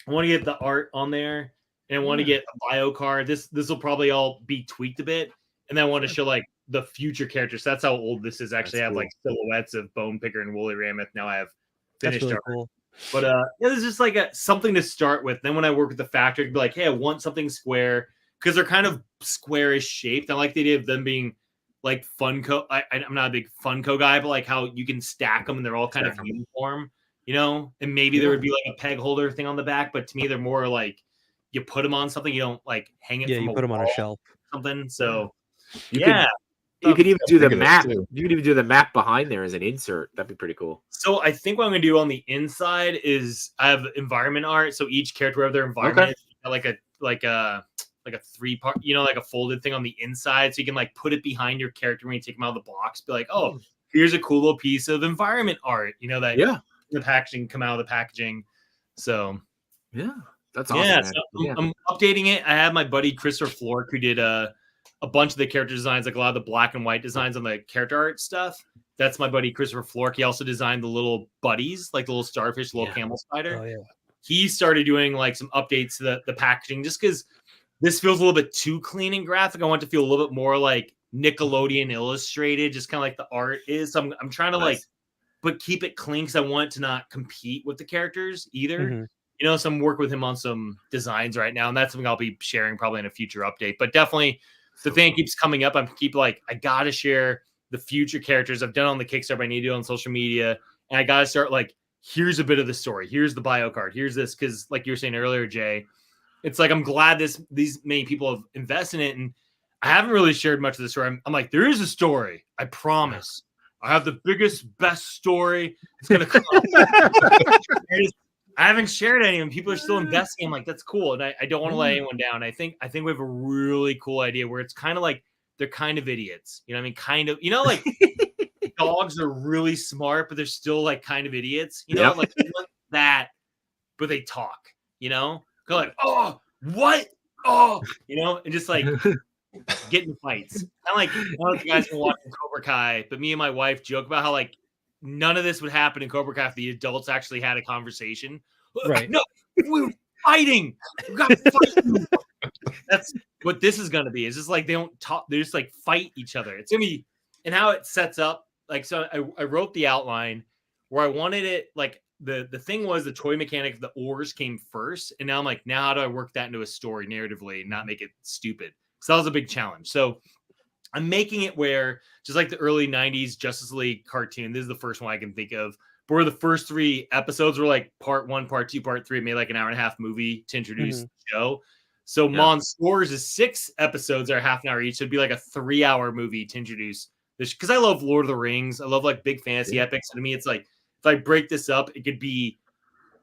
I want to get the art on there, and I want to get a bio card. This will probably all be tweaked a bit, and then I want to show like the future characters. So that's how old this is. Actually, I have like silhouettes of Bone Picker and Woolly Mammoth. Now I have finished art. Cool. But it's just like something to start with. Then when I work with the factory, I'd be like, hey, I want something square, because they're kind of squarish shaped. I like the idea of them being like Funko. I'm not a big Funko guy, but like how you can stack them and they're all kind of uniform, you know? And maybe there would be like a peg holder thing on the back, but to me, they're more like you put them on something. You don't like hang it. Yeah, you put them on a shelf. Something. So you could even do the map. You could even do the map behind there as an insert. That'd be pretty cool. So I think what I'm going to do on the inside is I have environment art. So each character have their environment, like a 3-part, you know, like a folded thing on the inside. So you can like put it behind your character when you take them out of the box. Be like, oh, here's a cool little piece of environment art. You know, that the packaging come out of the packaging. So that's awesome. Yeah, so I'm updating it. I have my buddy Christopher Flork, who did a bunch of the character designs, like a lot of the black and white designs on the character art stuff. That's my buddy Christopher Flork. He also designed the little buddies, like the little starfish, little camel spider. Oh, yeah. He started doing like some updates to the packaging, just because this feels a little bit too clean and graphic. I want it to feel a little bit more like Nickelodeon illustrated, just kind of like the art is. So I'm trying to but keep it clean, because I want it to not compete with the characters either. You know, so I'm working with him on some designs right now, and that's something I'll be sharing probably in a future update. But definitely, the thing keeps coming up. I gotta share the future characters I've done on the Kickstarter. I need to do on social media, and I gotta start like, here's a bit of the story. Here's the bio card. Here's this, because like you were saying earlier, Jay, it's like I'm glad these many people have invested in it, and I haven't really shared much of the story. I'm like, there is a story. I promise. I have the biggest, best story. It's gonna come. I haven't shared any, and people are still investing. I'm like, that's cool, and I don't want to let anyone down. I think we have a really cool idea where it's kind of like they're kind of idiots. You know what I mean? Kind of, like dogs are really smart, but they're still like kind of idiots. Like that, but they talk. Go like, oh, what? Oh, and just like get in fights. Kind of like one of the guys were watching Cobra Kai, but me and my wife joke about how like none of this would happen in Cobra Kai if the adults actually had a conversation. Right. No, we're fighting. We got fighting. That's what this is going to be. It's just like they don't talk. They just like fight each other. It's going to be, and how it sets up. Like, so I wrote the outline where I wanted it. Like the thing was the toy mechanic of the oars came first. And now I'm like, now how do I work that into a story narratively and not make it stupid? So that was a big challenge. So I'm making it where just like the early 90s Justice League cartoon, this is the first one I can think of, where the first 3 episodes were like part 1, part 2, part 3, made like an 1.5-hour movie to introduce the show. So Monsters is 6 episodes that are half an hour each. So it'd be like a 3-hour movie to introduce this. Because I love Lord of the Rings. I love like big fantasy epics. And to me, it's like, if I break this up, it could be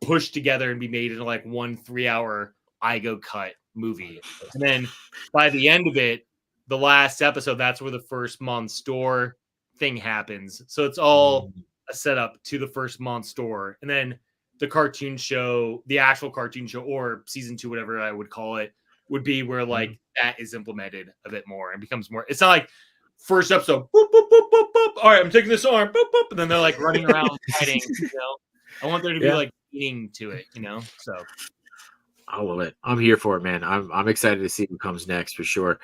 pushed together and be made into like 1 3-hour Igo cut movie. And then by the end of it, the last episode, that's where the first Monster thing happens. So it's all a setup to the first Monster. And then the cartoon show, the actual cartoon show, or season 2, whatever I would call it, would be where like that is implemented a bit more and becomes more. It's not like first episode, boop, boop, boop, boop, boop. All right, I'm taking this arm, boop, boop, and then they're like running around fighting. I want there to be like meaning to it, So I love it. I'm here for it, man. I'm excited to see what comes next for sure.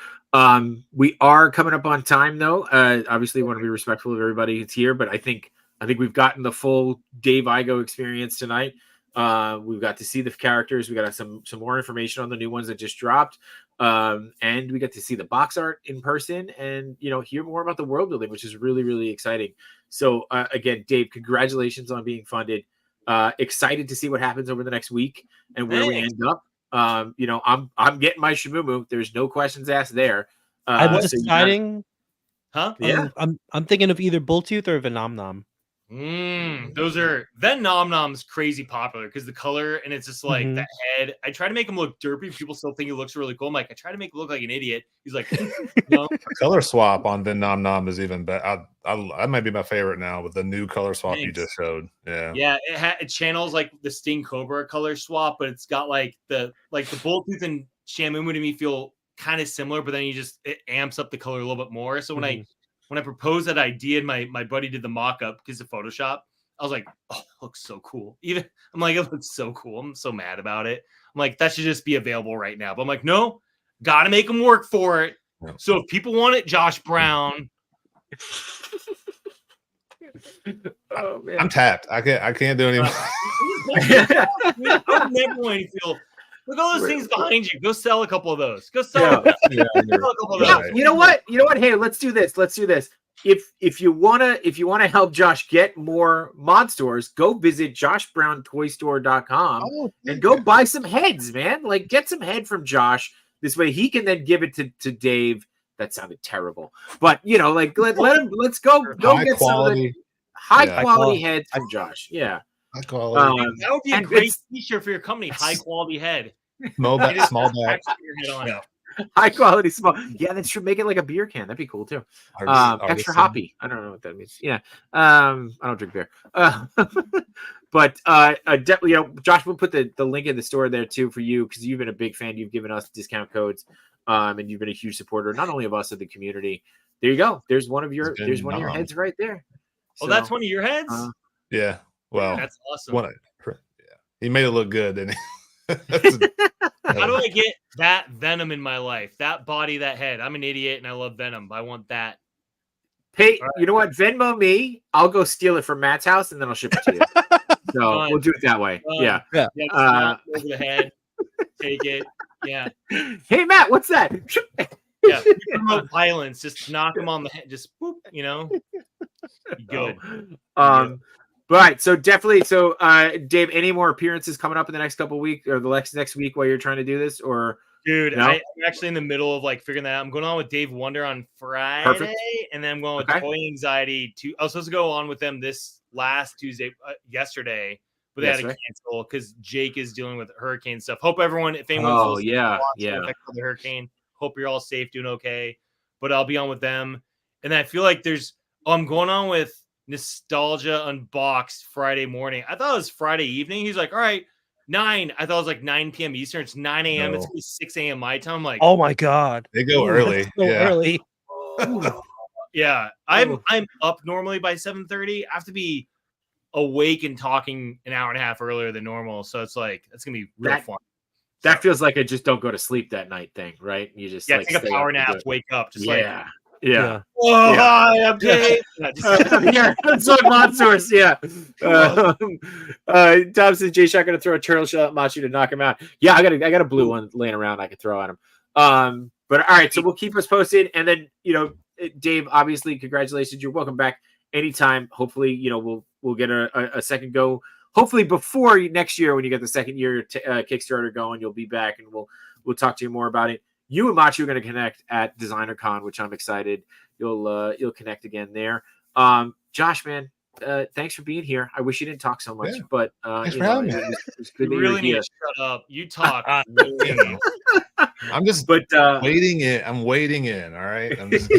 We are coming up on time though. Obviously, want to be respectful of everybody who's here, but I think we've gotten the full Dave Igo experience tonight. We've got to see the characters. We got some more information on the new ones that just dropped, and we got to see the box art in person, and hear more about the world building, which is really, really exciting. So again, Dave, congratulations on being funded. Excited to see what happens over the next week and where we end up. I'm getting my Shimumu. There's no questions asked there. I'm deciding. Huh? Yeah. I'm thinking of either Bulltooth or Venom. Those are Nom Nom's crazy popular because the color and it's just like the head. I try to make him look derpy. People still think he looks really cool. I'm like, I try to make him look like an idiot. He's like, The color swap on Nom Nom is even better. That might be my favorite now with the new color swap you just showed. Yeah, it channels like the Sting Cobra color swap, but it's got like the Bulltooth and Shamumu to me feel kind of similar, but then it amps up the color a little bit more. So when I proposed that idea and my buddy did the mock-up because of Photoshop, I was like, oh, it looks so cool. I'm like, it looks so cool. I'm so mad about it. I'm like, that should just be available right now. But I'm like, no, got to make them work for it. So if people want it, Josh Brown. Oh, man. I'm tapped. I can't do anything. I would never want to feel. Look at all those things behind you. Go sell a couple of those. Go sell, sell a couple of those. You know what? Hey, let's do this. If you wanna help Josh get more Monsters, go visit joshbrowntoystore.com and go buy some heads, man. Like get some head from Josh. This way he can then give it to Dave. That sounded terrible. But let's go get some of the high quality heads from Josh. Yeah. High quality. That would be a great t-shirt for your company. High quality head. Small bag. High quality small. Yeah, that should make it like a beer can. That'd be cool too. Extra hoppy. I don't know what that means. Yeah. I don't drink beer. But definitely, Josh will put the link in the store there too for you because you've been a big fan. You've given us discount codes, and you've been a huge supporter not only of us of the community. There you go. There's one of your heads right there. Oh, that's one of your heads. Yeah. Well, that's awesome. He made it look good, didn't he? How do I get that Venom in my life? That body, that head. I'm an idiot and I love Venom. I want that. Hey, you know what? Venmo me. I'll go steal it from Matt's house and then I'll ship it to you. So we'll do it that way. Yeah. Over the head. Take it. Yeah. Hey, Matt, what's that? Yeah. Promote violence. Just knock him on the head. Just boop. Good. Right. So definitely. So, Dave, any more appearances coming up in the next couple of weeks or the next week while you're trying to do this? Or dude, no? I'm actually in the middle of figuring that out. I'm going on with Dave Wonder on Friday, and then I'm going with Toy Anxiety. I was supposed to go on with them this last Tuesday, yesterday, but they That's had to right. cancel because Jake is dealing with hurricane stuff. Hope everyone, if anyone's Oh listening, yeah, watching yeah. affected by the hurricane, hope you're all safe, doing okay. But I'll be on with them, and I feel like I'm going on with Nostalgia Unboxed Friday morning. I thought it was Friday evening. He's like, all right, 9. I thought it was like 9 p.m. Eastern. It's 9 a.m. It's No. gonna be 6 a.m. my time. I'm like, Oh my god. They go Ooh, early. that's so Yeah. early. yeah, I'm up normally by 7:30. I have to be awake and talking an hour and a half earlier than normal. So it's like it's gonna be real fun. That feels like a just don't go to sleep that night thing, right? You just Yeah, like take a stay power up and do nap, it. wake up, just Yeah. Yeah. oh, Yeah. hi, I'm Dave. Yeah, Yeah, that's what Monsters. Yeah. Thompson, Jay Shot gonna throw a turtle shell at Machu to knock him out. Yeah, I got a blue one laying around I could throw at him. But all right, so we'll keep us posted, and then Dave, obviously, congratulations. You're welcome back anytime. Hopefully, we'll get a second go. Hopefully, before next year, when you get the second year Kickstarter going, you'll be back, and we'll talk to you more about it. You and Machu are going to connect at Designer Con, which I'm excited. You'll connect again there. Josh, man, thanks for being here. I wish you didn't talk so much, Yeah. but Thanks for having me. it was good You that really you were need to shut up. You talk. I'm just but waiting in. I'm waiting in. All right. I'm just...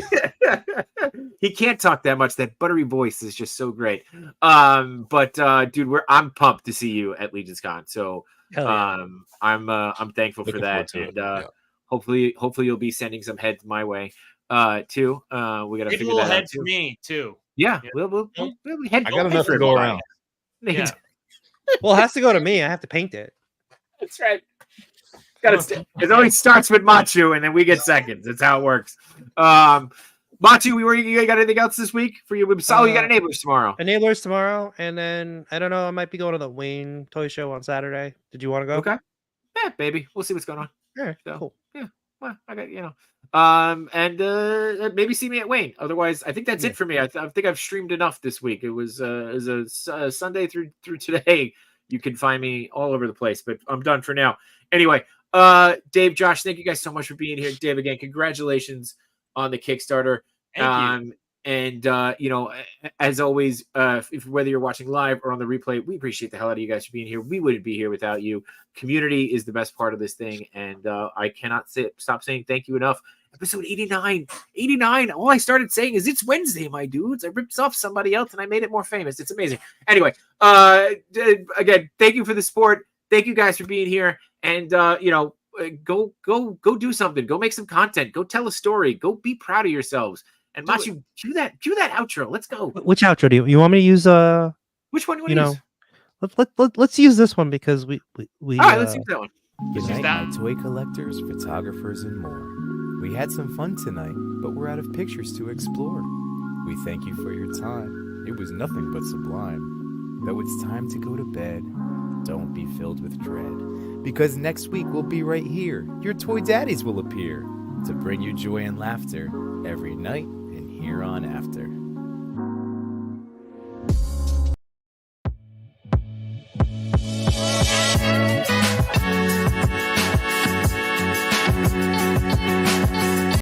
he can't talk that much. That buttery voice is just so great. But dude, I'm pumped to see you at Legion's Con. So Yeah. I'm thankful Looking for that, forward and to it. hopefully you'll be sending some heads my way too. We got to Maybe a figure little that head out for too. me too. Yeah, Yeah. we'll head. I got enough to go around. Yeah. Well, it has to go to me. I have to paint it. That's right. It always starts with Machu, and then we get seconds. That's how it works. Machu, you got anything else this week for you? You got Enablers tomorrow. Enablers tomorrow, and then I don't know. I might be going to the Wayne Toy Show on Saturday. Did you want to go? Okay. Yeah, baby. We'll see what's going on. Yeah, So, cool. Yeah. Well, I got and maybe see me at Wayne. Otherwise, I think that's it for me. I think I've streamed enough this week. It was a Sunday through today. You can find me all over the place, but I'm done for now. Anyway, Dave, Josh, thank you guys so much for being here. Dave, again, congratulations on the Kickstarter. Thank you. And as always, whether you're watching live or on the replay, we appreciate the hell out of you guys for being here. We wouldn't be here without you. Community is the best part of this thing, and I cannot stop saying thank you enough. Episode 89. All I started saying is it's Wednesday, my dudes. I ripped off somebody else and I made it more famous. It's amazing. Anyway, again, thank you for the support. Thank you guys for being here. And go do something. Go make some content. Go tell a story. Go be proud of yourselves. And Machu, cue that outro. Let's go. Which outro do you want me to use? Which one do you want to use? Let's use this one because we all right, let's use that one. Good night, my toy collectors, photographers, and more. We had some fun tonight, but we're out of pictures to explore. We thank you for your time. It was nothing but sublime. Though it's time to go to bed, don't be filled with dread, because next week we'll be right here. Your toy daddies will appear to bring you joy and laughter every night and here on after.